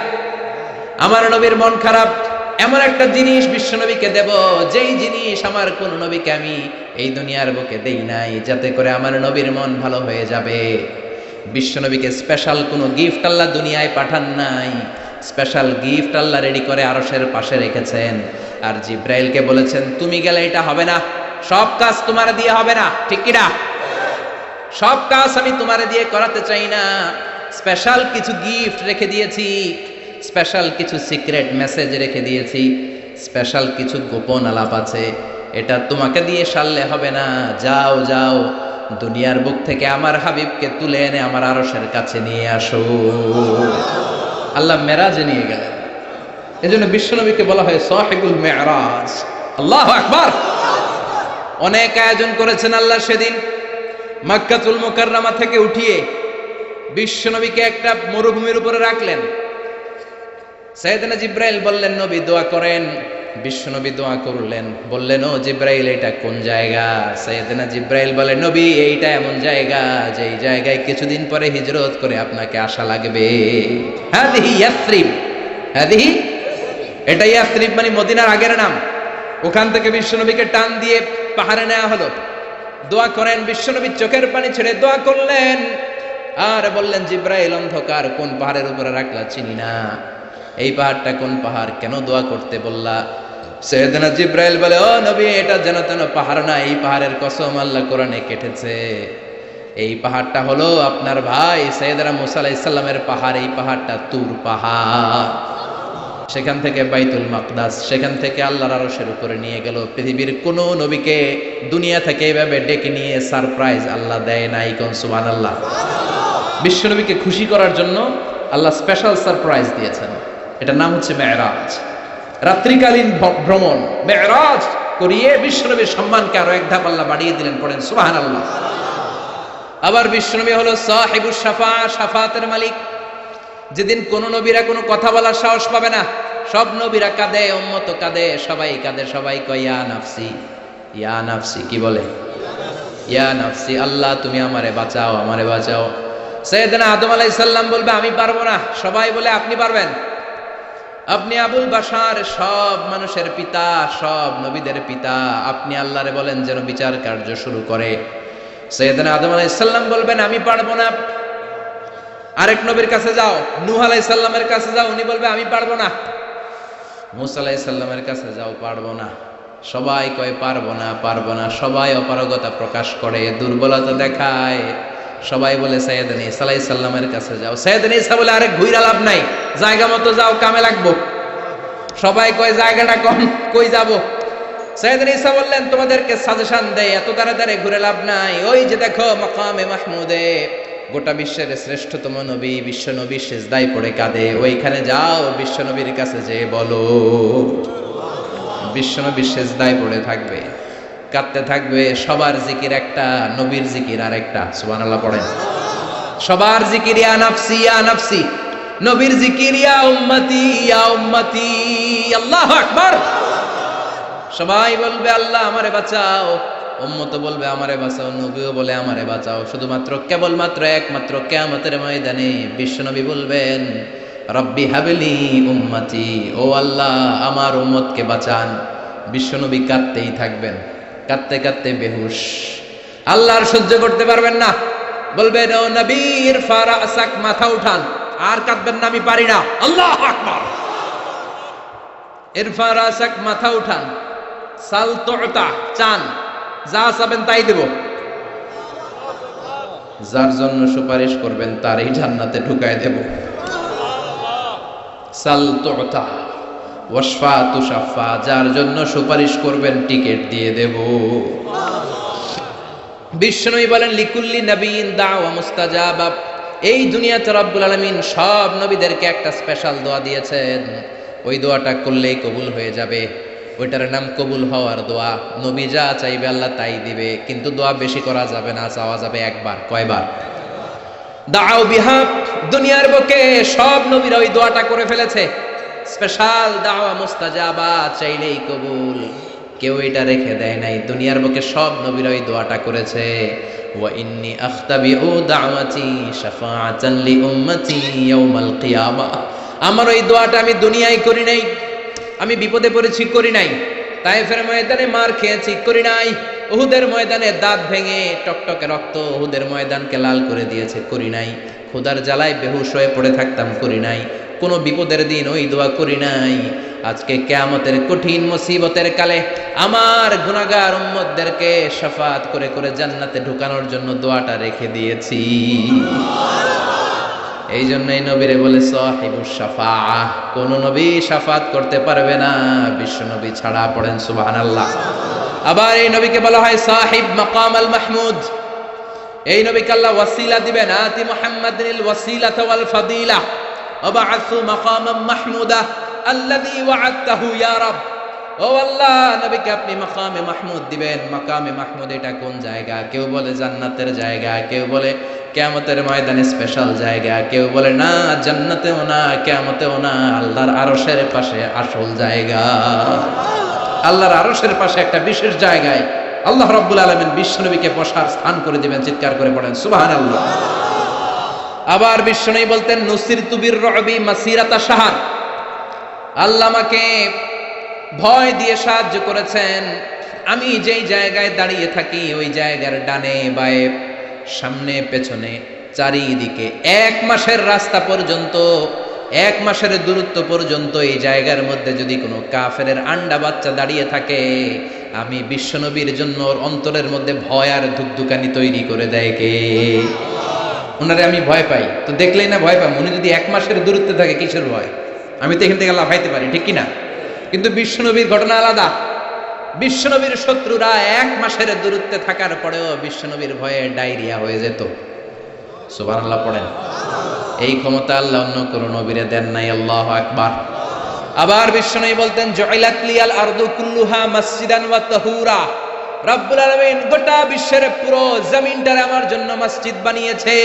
আমার নবীর মন খারাপ, এমন একটা জিনিস বিশ্বনবীকে দেব, যেই জিনিস আমার কোন নবীকে আমি এই দুনিয়ার বুকে দেই নাই, যাতে করে আমার নবীর মন ভালো হয়ে যাবে। বিশ্বনবীকে স্পেশাল কোনো গিফট আল্লাহ দুনিয়ায় পাঠান নাই। স্পেশাল গিফট আল্লাহ রেডি করে আরশের পাশে রেখেছেন। আর জিব্রাইলকে বলেছেন, তুমি গেলে এটা হবে না, সব কাজ তোমার দিয়ে হবে না। ঠিক কি না? সব কাজ আমি তোমার দিয়ে করাতে চাই না। স্পেশাল কিছু গিফট রেখে দিয়েছি, স্পেশাল কিছু সিক্রেট মেসেজ রেখে দিয়েছি, স্পেশাল কিছু গোপন আলাপ আছে। এটা তোমাকে দিয়ে সারলে হবে না। যাও যাও, দুনিয়ার বুক থেকে আমার হাবিবকে তুলে এনে আমার আরশের কাছে নিয়ে আসো। আল্লাহ মেরাজে নিয়ে গেলেন। এজন্য বিশ্বনবীকে বলা হয় সাহিবুল মেরাজ। আল্লাহু আকবার। অনেক আয়োজন করেছেন আল্লাহ সেদিন। মক্কাতুল মুকাররমা থেকে উঠিয়ে বিশ্বনবীকে একটা মরুভূমির উপরে রাখলেন। সাইয়েদনা জিব্রাইল বললেন, নবী দোয়া করেন। বিশ্বনবী দোয়া করলেন, বললেন, ও জিব্রাইল এটা কোন জায়গা? সাইয়েদনা জিব্রাইল বলেন, নবী এইটা এমন জায়গা যেই জায়গায় কিছুদিন পরে হিজরত করে আপনাকে আসা লাগবে। হাদিহি ইয়াসরিব, হাদিহি, এটা ইয়াসরিব মানে মদিনার আগের নাম। ওখান থেকে বিশ্বনবীকে টান দিয়ে পাহাড়ে নেওয়া হলো। দোয়া করেন। বিশ্বনবী চোখের পানি ছেড়ে দোয়া করলেন আর বললেন, জিব্রাইল অন্ধকার কোন পাহাড়ের উপরে রাখলা চিনি না, এই পাহাড়টা কোন পাহাড়, কেন দোয়া করতে বললা? সাইয়েদনা জিব্রাইল বলে, ও নবী এটা যেন তেন পাহাড় না, এই পাহাড়ের কসম আল্লাহ কোরআনে কেটেছে। এই পাহাড়টা হলো আপনার ভাই সাইয়েদনা মুসা আলাইহিস সালামের পাহাড়। এই পাহাড়টা তুর পাহাড়। সেখান থেকে বাইতুল মাকদাস, সেখান থেকে আল্লাহর আরশের উপরে নিয়ে গেল। পৃথিবীর কোন নবীকে দুনিয়া থেকে এইভাবে ডেকে নিয়ে সারপ্রাইজ আল্লাহ দেয় নাই। কোন সুবহানাল্লাহ। বিশ্বনবীকে খুশি করার জন্য আল্লাহ স্পেশাল সারপ্রাইজ দিয়েছেন। এটার নাম হচ্ছে মেরাজ, রাত্রিকালীন ভ্রমণ। মেরাজ করিয়ে বিশ্বনবীর সম্মানকে আরো এক ধাপ আল্লাহ বাড়িয়ে দিলেন। পড়েন সুবহানাল্লাহ। আবার বিশ্বনবী হলো সাহিবুস শাফা, শাফাতের মালিক। যেদিন কোন নবীরা কোনো কথা বলার সাহস পাবে না, সব নবীরা কাঁদে, উম্মত কাঁদে, সবাই কাঁদে, সবাই কয় ইয়া নাফসি, ইয়া নাফসি। কি বলে? ইয়া নাফসি, আল্লাহ তুমি আমারে বাঁচাও, আমারে বাঁচাও। সাইয়েদনা আদম আলাইহিস সালাম বলবে আমি পারবো না, সবাই বলে আপনি পারবেন। আপনি আবুল বাশার, সব মানুষের পিতা, সব নবীদের পিতা, আপনি আল্লাহরে বলেন যেন বিচার কার্য শুরু করে। সৈয়দনা আদম আলাইহিস সালাম বলবেন আমি পারবো না। আরেক নবীর কাছে যাও, নূহ আলাইহিস সালামের কাছে যাও, উনি বলবে আমি পারবো না। মুসা আলাইহিস সালামের কাছে যাও, পারবো না। সবাই কয় পারবো না, পারবো না। সবাই অপারগতা প্রকাশ করে, দুর্বলতা দেখায়। সবাই বলে সৈয়দনা ঈসা আলাইহিস সালামের কাছে যাও। সৈয়দনা ঈসা বলে আরে ঘুইরা লাভ নাই, জায়গা মতো যাও, কামে লাগবো। সবাই কয় জায়গাটা কম, কই যাব? সৈয়দনা ঈসা বললেন তোমাদেরকে সাজেশন দেয়, এত তাড়াতাড়ি ঘুরে লাভ নাই। ওই যে দেখো মাকামে মাহমুদে, গোটা বিশ্বের শ্রেষ্ঠতম নবী, বিশ্ব নবী সিজদায় পড়ে কাঁদে, ওইখানে যাও, বিশ্ব নবীর কাছে যে বলো। বিশ্ব নবী সিজদায় পড়ে থাকবে, কাঁদতে থাকবে। সবার জিকির একটা, নবীর জিকির আরেকটা। সুবহানাল্লাহ পড়েন। সবার জিকির ইয়া নাফসি ইয়া নাফসি, নবীর জিকির ইয়া উম্মতি ইয়া উম্মতি। আল্লাহু আকবার। সবাই বলবে আল্লাহ আমারে বাঁচাও, উম্মত বলবে আমারে বাঁচাও, নবীও বলে আমারে বাঁচাও। শুধুমাত্র কেবলমাত্র একমাত্র কিয়ামতের ময়দানে বিশ্বনবী বলবেন রব্বি হাবলি উম্মতি, ও আল্লাহ আমার উম্মতকে বাঁচান। বিশ্বনবী কাঁদতেই থাকবেন, কাঁদতে কাঁদতে বেহুশ। আল্লাহ আর সহ্য করতে পারবেন না, বলবেন ও নবীর ফারাসাক, মাথা উঠান, আর কাঁদবেন না, আমি পারি না। আল্লাহু আকবার। ইরফা রাসাক, মাথা উঠান। সাল তুতা, চান, যা চাবেন তাই দেব। যার জন্য সুপারিশ করবেন তারই জান্নাতে ঢুকায় দেব। সাল তুতা ওয়াশফা তুশাফা, যার জন্য সুপারিশ করবেন টিকেট দিয়ে দেব। বিশ্বনবী বলেন লিকুল্লি নবিয়িন দাওয়া মুস্তাজাবা। এই দুনিয়াতে রব্বুল আলামিন সব নবীদেরকে একটা স্পেশাল দোয়া দিয়েছেন, ওই দোয়াটা করলেই কবুল হয়ে যাবে। ওইটার নাম কবুল হওয়ার দোয়া। নবী যা চাইবে আল্লাহ তাই দিবে, কিন্তু দোয়া বেশি করা যাবে না, চাওয়া যাবে একবার। কয়বার? দাও বিহা। দুনিয়ার বুকে সব নবীরা ওই দোয়াটা করে ফেলেছে, স্পেশাল দাওয়া মুস্তাজাবা, চাইলেই কবুল। কেউ এটা রেখে দেয় নাই, দুনিয়ার বুকে সব নবীরা ওই দোয়াটা করেছে। ওয়া ইন্নী আখতাবিউ দাওয়াতি শাফাআতান লি উম্মতি ইয়াউমাল কিয়ামা। আমার ওই দোয়াটা আমি দুনিয়ায় করি নাই, আমি বিপদে পড়েছি করি নাই, তায়েফের ময়দানে মার খেয়েছি করি নাই, উহুদের ময়দানে দাঁত ভেঙে টকটকে রক্ত উহুদের ময়দানকে লাল করে দিয়েছে করি নাই, ক্ষুধার জ্বালায় বেহুশ হয়ে পড়ে থাকতাম করি নাই, কোনো বিপদের দিন ওই দোয়া করি নাই। আজকে কিয়ামতের কঠিন মুসিবতের কালে আমার গুনাহগার উম্মতদেরকে শাফাত করে করে জান্নাতে ঢুকানোর জন্য দোয়াটা রেখে দিয়েছি। এই জন্যই নবীরে বলে সাহিবুস শাফাআহ, কোন নবী শাফাত করতে পারবে না বিশ্ব নবী ছাড়া। পড়েন সুবহানাল্লাহ। আবার এই নবীকে বলা হয় সাহিব মাকাম আল মাহমুদ। এই নবীকে আল্লাহ ওয়াসিলা দিবেন, আতি মুহাম্মাদিল ওয়াসিলাতা ওয়াল ফাদিলা ওয়াবআসু মাকামান মাহমুদা আল্লাযী ওয়া'আদতাহু ইয়া রাব। ও আল্লাহ, নবীকে আপনি মাকামে মাহমুদ দিবেন। মাকামে মাহমুদ এটা কোন জায়গা? কেউ বলে জান্নাতের জায়গা, কেউ বলে কিয়ামতের ময়দানে স্পেশাল জায়গা, কেউ বলে না জান্নাতেও না কিয়ামতেও না, আল্লাহর আরশের পাশে আসল জায়গা। আল্লাহর আরশের পাশে একটা বিশেষ জায়গায় আল্লাহ রাব্বুল আলামিন বিশ্বনবীকে বসার স্থান করে দিবেন। চিৎকার করে পড়েন সুবহানাল্লাহ। আবার বিশ্বনবী বলতেন নুসিরতু বির-রু'বি মাসিরাতা শাহর, আল্লাহ আমাকে ভয় দিয়ে সাহায্য করেছেন। আমি যেই জায়গায় দাঁড়িয়ে থাকি ওই জায়গার ডানে বায়ে সামনে পেছনে চারিদিকে 1 মাসের রাস্তা পর্যন্ত, 1 মাসের দূরত্ব পর্যন্ত এই জায়গার মধ্যে যদি কোনো কাফেরের আন্ডা বাচ্চা দাঁড়িয়ে থাকে, আমি বিশ্বনবীর জন্য ওর অন্তরের মধ্যে ভয় আর ধুকধুকানি তৈরি করে দেয় কে? ওনারে আমি ভয় পাই, তো দেখলেই না ভয় পাই। উনি যদি 1 মাসের দূরত্বে থাকে কিসের ভয়? আমি তো এখান থেকে লাফাইতে পারি, ঠিক কিনা? কিন্তু বিশ্বনবীর ঘটনা আলাদা। বিশ্বনবীর শত্রুরা 1 মাসের দূরত্বে থাকার পরেও বিশ্বনবীর ভয়ে ডায়রিয়া হয়ে যেত। সুবহানাল্লাহ পড়েন। এই ক্ষমতা আল্লাহ অন্য কোন নবীরে দেন নাই। আল্লাহু আকবার। আবার বিশ্বনবী বলতেন জুইলাত লিয়াল আরদু কুল্লুহা মসজিদান ওয়া তাহুরা, রব্বুল আলামিন গোটা বিশ্বের পুরো জমিনটারে আমার জন্য মসজিদ বানিয়েছে।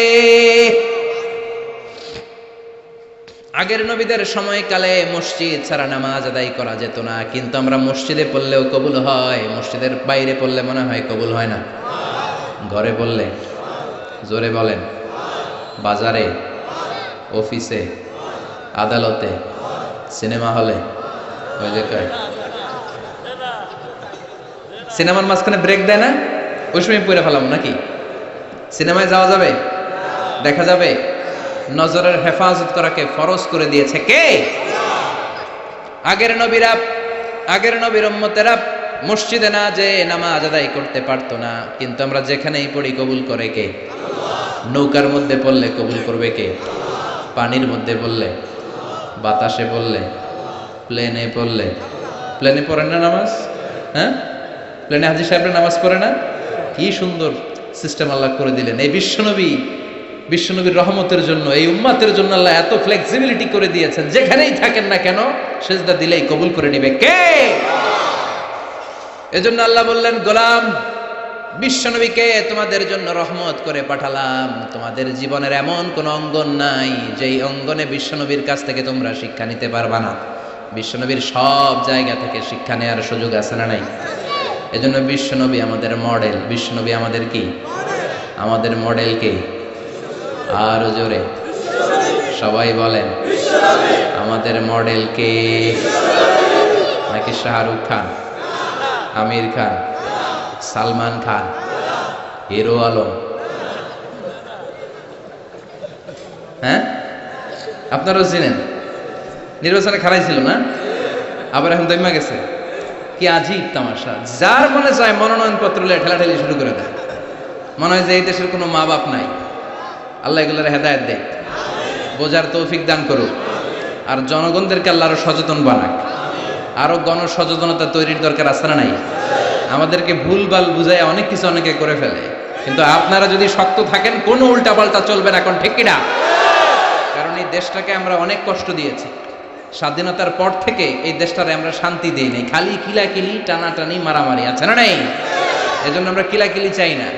আগের নবীদের সময়কালে মসজিদ ছাড়া নামাজ আদায় করা যেত না, কিন্তু আমরা মসজিদে পড়লেও কবুল হয়, মসজিদের বাইরে পড়লে মনে হয় কবুল হয় না? ঘরে পড়লে, জোরে বলেন, বাজারে, অফিসে, আদালতে, সিনেমা হলে ওই যে সিনেমার মাঝখানে ব্রেক দেয় না, ওই সময় পড়ে ফেলাম নাকি? সিনেমায় যাওয়া যাবে, দেখা যাবে? নজরের হেফাজত করাকে ফরজ করে দিয়েছে কে? আগের নবীর উম্মতেরা মসজিদে না যে নামাজ আদায় করতে পারতো না, কিন্তু আমরা যেখানেই পড়ি কবুল করে কে? নৌকার মধ্যে পড়লে কবুল করবে কে? পানির মধ্যে পড়লে, বাতাসে পড়লে, প্লেনে পড়লে। প্লেনে পড়েন না নামাজ? হ্যাঁ, প্লেনে হাজী সাহেবরা নামাজ পড়ে না? কি সুন্দর সিস্টেম আল্লাহ করে দিলেন। এই বিশ্বনবীর রহমতের জন্য, এই উম্মাতের জন্য আল্লাহ এত ফ্লেক্সিবিলিটি করে দিয়েছেন, যেখানেই থাকেন না কেন সেজদা দিলেই কবুল করে নিবে কে? এজন্য আল্লাহ বললেন, গোলাম, বিশ্বনবীকে তোমাদের জন্য রহমত করে পাঠালাম। তোমাদের জীবনের এমন কোন অঙ্গন নাই যেই অঙ্গনে বিশ্বনবীর কাছ থেকে তোমরা শিক্ষা নিতে পারবা না। বিশ্বনবীর সব জায়গা থেকে শিক্ষা নেওয়ার সুযোগ আছে না নাই? এজন্য বিশ্বনবী আমাদের মডেল। বিশ্বনবী আমাদের কি? আমাদের মডেল কে? আরো জোরে সবাই বলেন, আমাদের মডেল কে? নাকি শাহরুখ খান, আমির খান, সালমান খান, হিরো আলম? হ্যাঁ, আপনারাও চিনেন। নির্বাচনে খারাই ছিল না, আবার এখন দৈমা গেছে। কি আজীব তামাশা! যার মনে চায় মনোনয়ন পত্র ঠেলাঠেলি শুরু করে দেয়। মনে হয় যে এই দেশের কোনো মা বাপ নাই। আল্লাহ এগুলোর হেদায়েত দেয়, বোঝার তৌফিক দান করুক, আর জনগণদেরকে আল্লাহ আরো সচেতন বানাক। আরো গণসচেতনতা তৈরির দরকার আছে না নাই? আমাদেরকে ভুলভাল বুঝায় অনেক কিছু অনেকে করে ফেলে, কিন্তু আপনারা যদি শক্ত থাকেন কোনো উল্টাপাল্টা চলবে না। এখন ঠিক কিনা? কারণ এই দেশটাকে আমরা অনেক কষ্ট দিয়েছি। স্বাধীনতার পর থেকে এই দেশটারে আমরা শান্তি দিই নাই, খালি কিলাকিলি, টানাটানি, মারামারি, আছে না নাই? এজন্য আমরা কিলাকিলি চাই না,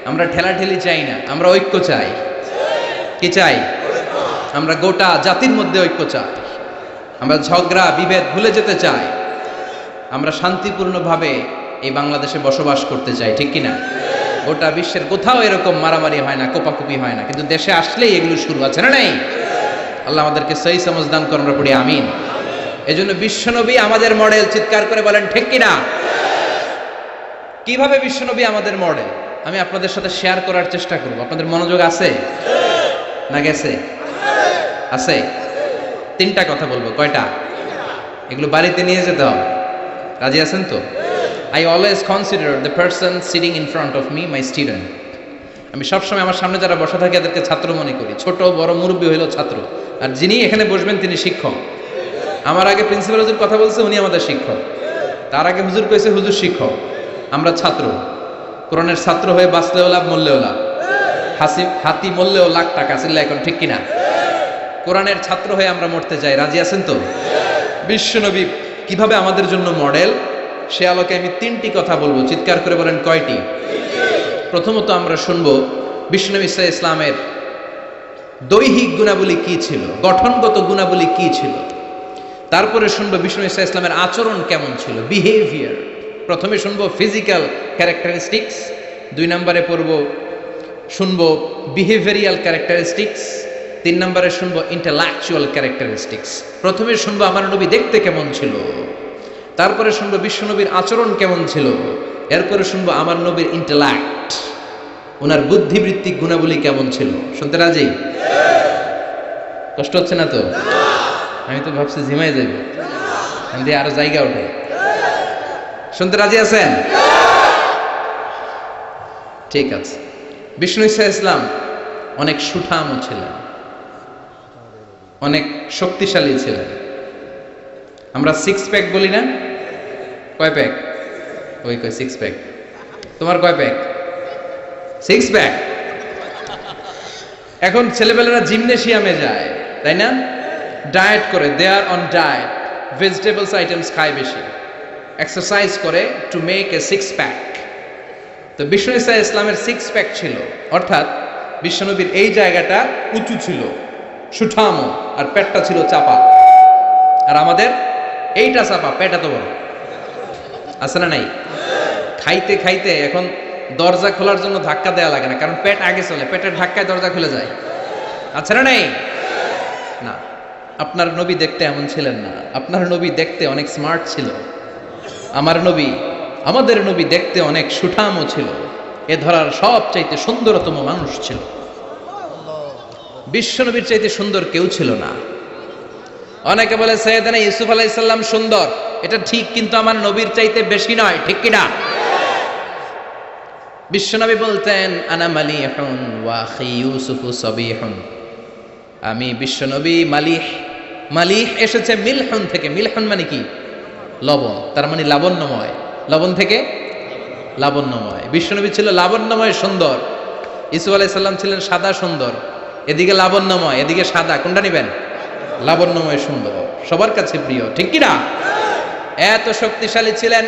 আমরা ঠেলাঠেলি চাই না, আমরা ঐক্য চাই। কি চাই? আমরা গোটা জাতির মধ্যে ঐক্য চাই। আমরা ঝগড়া বিভেদ ভুলে যেতে চাই। আমরা শান্তিপূর্ণভাবে এই বাংলাদেশে বসবাস করতে চাই, ঠিক কিনা? গোটা বিশ্বের কোথাও এরকম মারামারি হয় না, কোপাকুপি হয় না, কিন্তু দেশে আসলেই এগুলো শুরু, আছে না নাই? আল্লাহ আমাদেরকে সহি সমঝ দান করুন, আমরা পড়ি আমিন। এজন্য বিশ্বনবী আমাদের মডেল। চিৎকার করে বলেন ঠিক কিনা? কিভাবে বিশ্বনবী আমাদের মডেল আমি আপনাদের সাথে শেয়ার করার চেষ্টা করব। আপনাদের মনোযোগ আছে না গেছে? আছে। তিনটা কথা বলবো। কয়টা? এগুলো বাড়িতে নিয়ে যেতে হবে। রাজি আছেন তো? I always consider the person sitting in front of me my student. আমি সবসময় আমার সামনে যারা বসা থাকে এদেরকে ছাত্র মনে করি। ছোট বড় মুরব্বী হইলো ছাত্র, আর যিনি এখানে বসবেন তিনি শিক্ষক। আমার আগে প্রিন্সিপাল হুজুর কথা বলছে, উনি আমাদের শিক্ষক। তার আগে হুজুর কইছে, হুজুর শিক্ষক। আমরা ছাত্র। কোরআনের ছাত্র হয়ে বাঁচলেও লাভ, মরলেও লাভ। হাতি মরলেও লাখ টাকা। চিল্লা এখন ঠিক কিনা? কোরআনের ছাত্র হয়ে আমরা মরতে চাই। রাজি আছেন তো? বিশ্বনবী কিভাবে আমাদের জন্য মডেল, সে আলোকে আমি তিনটি কথা বলবো। চিৎকার করে বলেন কয়টি? প্রথমত আমরা শুনবো বিশ্বনবী ইসলামের দৈহিক গুণাবলী কি ছিল, গঠনগত গুণাবলী কি ছিল। তারপরে শুনবো বিশ্বনবী ইসলামের আচরণ কেমন ছিল, বিহেভিয়ার। প্রথমে শুনবো ফিজিক্যাল ক্যারেক্টারিস্টিক্স, 2 নম্বরে শুনবো বিহেভিয়ারিয়াল ক্যারেক্টারিস্টিক্স, 3 নম্বরে শুনবো ইন্টেলেকচুয়াল ক্যারেক্টারিস্টিক্স। প্রথমে শুনবো আমার নবী দেখতে কেমন ছিল, তারপরে শুনবো বিশ্বনবীর আচরণ কেমন ছিল, এরপরে শুনবো আমার নবীর ইন্টেলেক্ট, ওনার বুদ্ধিবৃত্তিক গুণাবলী কেমন ছিল। শুনতে রাজি? কষ্ট হচ্ছে না তো? আমি তো ভাবছি ঝিমাই যাবে, আমি দিয়ে আরো জায়গা ওঠে। শুনতে রাজি আছেন? ঠিক আছে। বিষ্ণু ইসলাম অনেক সুঠামও ছিলেন, অনেক শক্তিশালী ছিলেন। আমরা 6 প্যাক বলি না? কয় প্যাক? ওই কয় 6 প্যাক। তোমার কয় প্যাক? 6 প্যাক। এখন ছেলেবেলারা জিমনেশিয়ামে যায়, তাই না? ডায়েট করে, দে আর অন ডায়েট, ভেজিটেবলস আইটেমস খায় বেশি, এক্সারসাইজ করে টু মেক এ 6 প্যাক। তো বিষ্ণু ইসলামের 6 প্যাক ছিল, অর্থাৎ বিশ্বনবীর এই জায়গাটা উঁচু ছিল, সুঠামো, আর পেটটা ছিল চাপা। আর আমাদের এইটা চাপা, পেট এত বড়। আছে না নাই? খাইতে খাইতে এখন দরজা খোলার জন্য ধাক্কা দেওয়া লাগে না, কারণ পেট আগে চলে, পেটের ধাক্কায় দরজা খুলে যায়। আছে না নাই? না। আপনার নবী দেখতে এমন ছিলেন না, আপনার নবী দেখতে অনেক স্মার্ট ছিল। আমার নবী, আমাদের নবী দেখতে অনেক সুঠামও ছিল, এ ধরার সবচাইতে সুন্দরতম মানুষ ছিল। বিশ্ব নবীর চাইতে সুন্দর কেউ ছিল না। অনেকে বলে সাইয়েদনা ইউসুফ আলাইহিস সালাম সুন্দর, এটা ঠিক, কিন্তু আমার নবীর চাইতে বেশি নয়, ঠিক কি না? বিশ্বনবী বলতেন আনা মালিহুন ওয়া আখি ইউসুফু সাবিহুন, আমি বিশ্বনবী মালিহ। মালিহ এসেছে মিলহুন থেকে। মিলহুন মানে কি? লবণ, তার মানে লাবণ্যময়। লবণ থেকে লাবণ্যময়। বিশ্বনবী ছিল লাবণ্যময়, সুন্দর। ইউসুফ আলাইহিস সালাম ছিলেন সাদা সুন্দর। এদিকে লাবণ্যময়, এদিকে সাদা, কোনটা নেবেন? লাবণ্যময় সুন্দর, সবার কাছে প্রিয়, ঠিক কি না? এত শক্তিশালী ছিলেন,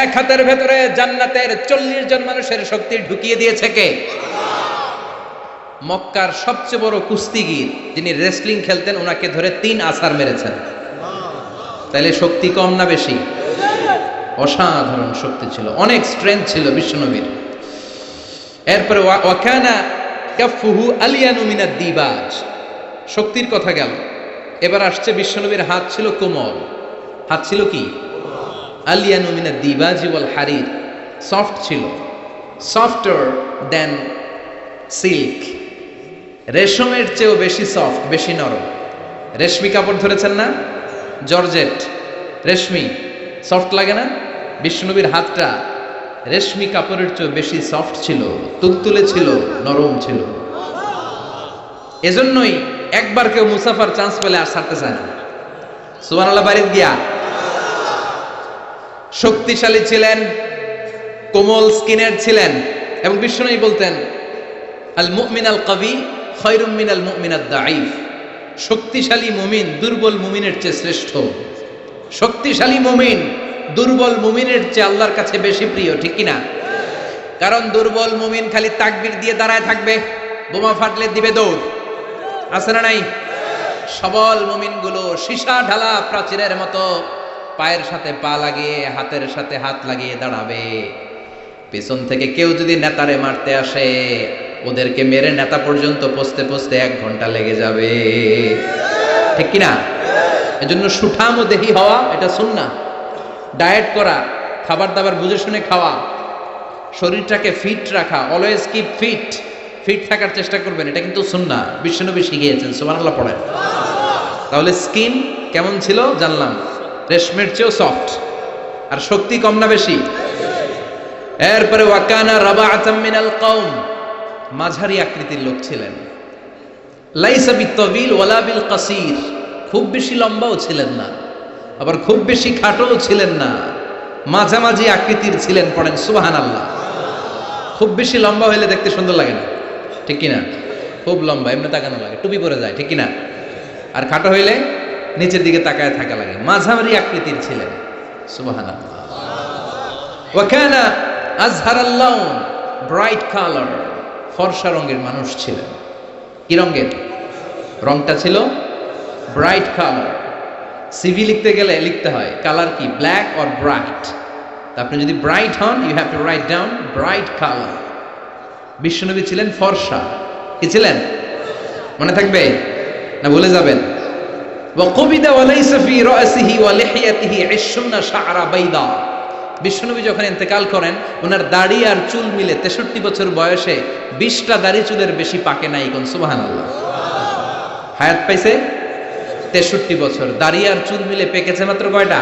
এক হাতের ভেতরে জান্নাতের 40 জন মানুষের শক্তি ঢুকিয়ে দিয়েছে কে? মক্কার সবচেয়ে বড় কুস্তিগির যিনি রেসলিং খেলতেন, ওনাকে ধরে 3 আছাড় মেরেছেন। তাইলে শক্তি কম না বেশি? অসাধারণ শক্তি ছিল, অনেক স্ট্রেংথ ছিল বিশ্বনবীর। এরপরে ওয়াকানা কাফুহু আলিয়ানু মিনাদ দিবাজ, শক্তির কথা গেল। এবার আসছে বিশ্বনবীর হাত ছিল কোমল। হাত ছিল কি? আলিয়ানু মিনাদ দিবাজি ওয়াল হারির, সফট ছিল, সফটার দেন সিল্ক, রেশমের চেয়েও বেশি সফট, বেশি নরম। রেশমি কাপড় ধরেছেন না? জর্জেট, রেশমি, সফট লাগে না? বিশ্বনবীর হাতটা রেশমি কাপড়ের চেয়েও বেশি সফট ছিল, তুলতুলে ছিল, নরম ছিল। এজন্যই একবার কেউ মুসাফার চান্স পেলে আর ছাড়তে চায় না। সুবহানাল্লাহ, বাড়িতে গিয়া। শক্তিশালী ছিলেন, কোমল স্কিনের ছিলেন, এবং বিশ্বনবী বলতেন আল মুমিন আল কবি খায়রুম মিনাল মুমিন আদ দাঈফ, শক্তিশালী মুমিন দুর্বল মুমিনের চেয়ে শ্রেষ্ঠ। শক্তিশালী মুমিন দুর্বল মুমিনের চেয়ে আল্লাহর কাছে বেশি প্রিয়, ঠিক কিনা? কারণ দুর্বল মুমিন খালি তাকবীর দিয়ে দাঁড়ায় থাকবে, বোমা ফাটলে দিবে দৌড়, আছে না নাই? সবল মুমিনগুলো সীসা ঢালা প্রাচীরের মতো পায়ের সাথে পা লাগিয়ে, হাতের সাথে হাত লাগিয়ে দাঁড়াবে। পেছন থেকে কেউ যদি নেতারে মারতে আসে, ওদেরকে মেরে নেতা পর্যন্ত পৌঁছতে পৌঁছতে 1 ঘন্টা লেগে যাবে, ঠিক কিনা? এজন্য সুঠাম ও দেহি হওয়া এটা সুন্নাহ। ডায়েট করা, খাবার দাবার বুঝে শুনে খাওয়া, শরীরটাকে ফিট রাখা, অলওয়েজ কিপ ফিট, ফিট থাকার চেষ্টা করবেন, এটা কিন্তু সুন্নাহ, বিশ্বনবী শিখিয়েছেন। সুবহানাল্লাহ পড়েন। তাহলে স্কিন কেমন ছিল জানলাম, রেশমের চেয়েও সফট। আর শক্তি কম না বেশি? এরপরে ওয়াকানা রাবাআতাম মিনাল কওম, মাঝারি আকৃতির লোক ছিলেন। লাইসা বিত্তাবিল ওয়ালা বিল কাসির, খুব বেশি লম্বাও ছিলেন না, আবার খুব বেশি খাটোও ছিলেন না, মাঝামাঝি আকৃতির ছিলেন। পড়েন সুবহানাল্লাহ। খুব বেশি লম্বা হইলে দেখতে সুন্দর লাগে না, ঠিক কিনা? খুব লম্বা এমনি তাকানো লাগে, টুপি পরে যায়, ঠিক কিনা? আর খাটো হইলে নিচের দিকে তাকায় থাকা লাগে। মাঝামাঝি আকৃতির ছিলেন। সুবহানাল্লাহ। ওয়াকানা আজহারাল লাউন, ব্রাইট কালার, ফর্সা রঙের মানুষ ছিলেন। কি রঙের? রংটা ছিল ব্রাইট কালার। সিভি লিখতে গেলে লিখতে হয় কালার কি, ব্ল্যাক অর ব্রাইট। আপনি যদি ব্রাইট হন, you have to write down bright colour. বিশ্বনবী ছিলেন ফর্সা। কি ছিলেন? মনে থাকবে না ভুলে যাবেন? ওয়াকুবিদা ওয়ালাইসা ফি রাসিহি ওয়া লিহিয়াতিহি 20 শা'রা বাইদা। বিশ্বনবী যখন ইন্তেকাল করেন, ওনার দাড়ি আর চুল মিলে 63 বছর বয়সে 20টা দাড়ি চুলের বেশি পাকে নাই। কোন সুবহানাল্লাহ। হায়াত পাইছে 63 বছর, দাড়ি আর চুল মিলে পেকেছে মাত্র কয়টা?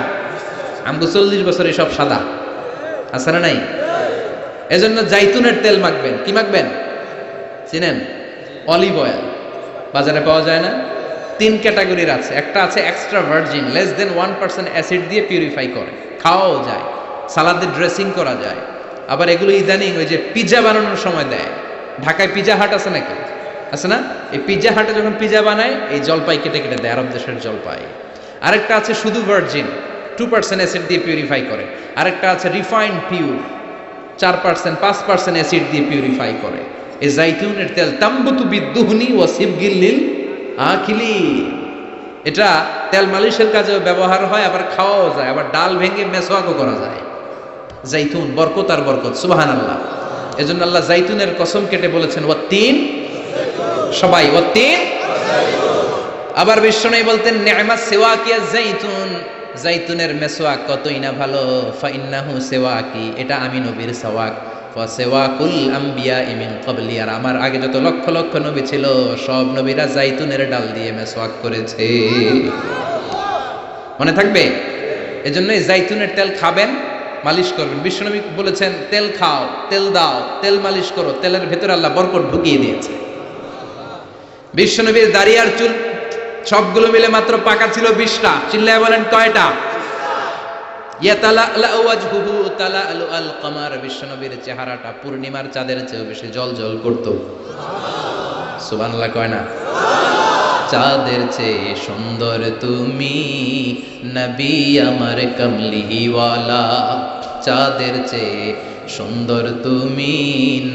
আমগো 40 বছরে সব সাদা, আছে না নাই? এজন্য জাইতুনের তেল মাখবেন। কি মাখবেন? চিনেন? Olive oil. বাজারে পাওয়া যায় না? 3 ক্যাটাগরির আছে। একটা আছে extra virgin, less than 1% acid দিয়ে পিউরিফাই করে, খাওয়াও যায়, সালাদে ড্রেসিং করা যায়। আবার এগুলো ইদানিং ওই যে পিজা বানানোর সময় দেয়। ঢাকায় পিজা হাট আছে নাকি? আছে না? এই পিজা হাটে যখন পিজা বানায়, এই জলপাই কেটে কেটে দেয়, আরব দেশের জলপাই। আরেকটা আছে শুধু ভার্জিন, 2% অ্যাসিড দিয়ে পিউরিফাই করে। আরেকটা আছে রিফাইন্ড পিউর, 4% 5% অ্যাসিড দিয়ে পিউরিফাই করে। এই জাইতুনের তেল তাম্বুতু বিদ্দুহনি ওয়া সিবগিল লিল আকিলি, এটা তেল মালিশের কাজেও ব্যবহার হয়, আবার খাওয়াও যায়, আবার ডাল ভেঙে মেসওয়াকও করা যায়। জাইতুন বরকত আর বরকত, সুবহানাল্লাহ। এজন্য আল্লাহ জাইতুনের কসম কেটে বলেছেন ওয়াত্তিন, সবাই ওয়াত্তিন। আবার বিশ্বনবী বলতেন নি'মা সিওয়াকিয়া যাইতুন, যাইতুনের মেসওয়াক কতই না ভালো। ফাইন্নাহু সিওয়াকি, এটা আমি নবীর সাওয়াক। ফাসিওয়াকুল আম্বিয়া মিন ক্বাবলি, আর আমার আগে যত লক্ষ লক্ষ নবী ছিল সব নবীরা যাইতুনের ডাল দিয়ে মেসওয়াক করেছে। মনে থাকবে? এজন্য এই যাইতুনের তেল খাবেন, মালিশ করবেন। বিশ্বনবী বলেছেন তেল খাও, তেল দাও, তেল মালিশ করো, তেলের ভেতরে আল্লাহ বরকত ঢুকিয়ে দিয়েছে। বিশ্বনবীর দাড়ি আর চুল সবগুলো মিলে মাত্র পাকা ছিল 20টা। চিল্লায় বলেন কয়টা? ইয়াতালাআলু ওয়াজহুহু তালাআলু আল কমার, বিশ্বনবীর চেহারাটা পূর্ণিমার চাঁদের চেয়েও বেশি জ্বলজ্বল করত। সুবহানাল্লাহ কয় না? চাঁদের চেয়ে সুন্দর তুমি নবী আমার কমলিওয়ালা, চাঁদের চেয়ে সুন্দর তুমি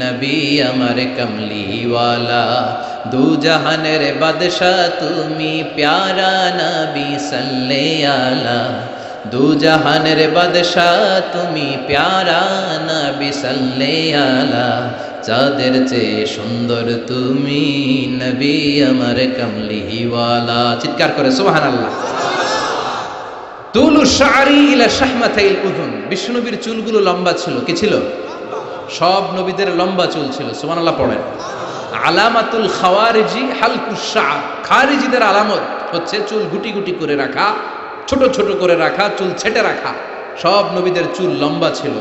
নবী আমার কমলিওয়ালা, দু জাহানের বাদশাহ তুমি প্যারা নবী সাল্লাল্লাহু আলা, দু জাহানের বাদশাহ তুমি প্যারা নবী সাল্লাল্লাহু আলা, চাঁদের চেয়ে সুন্দর তুমি নবী আমার কমলিওয়ালা। চিৎকার করে সুবহানাল্লাহ। তুলু শারি ইলা শাহমাতাইল উযুন, বিশ্বনবীর চুলগুলো লম্বা ছিল। কি ছিল? সব নবীদের লম্বা চুল ছিল। সুবহানাল্লাহ পড়েন। আলামাতুল খাওয়ারিজি হালকুস শা'r, খারিজিদের আলামত হচ্ছে চুল গুটি গুটি করে রাখা, ছোট ছোট করে রাখা, চুল ছেটে রাখা। সব নবীদের চুল লম্বা ছিল।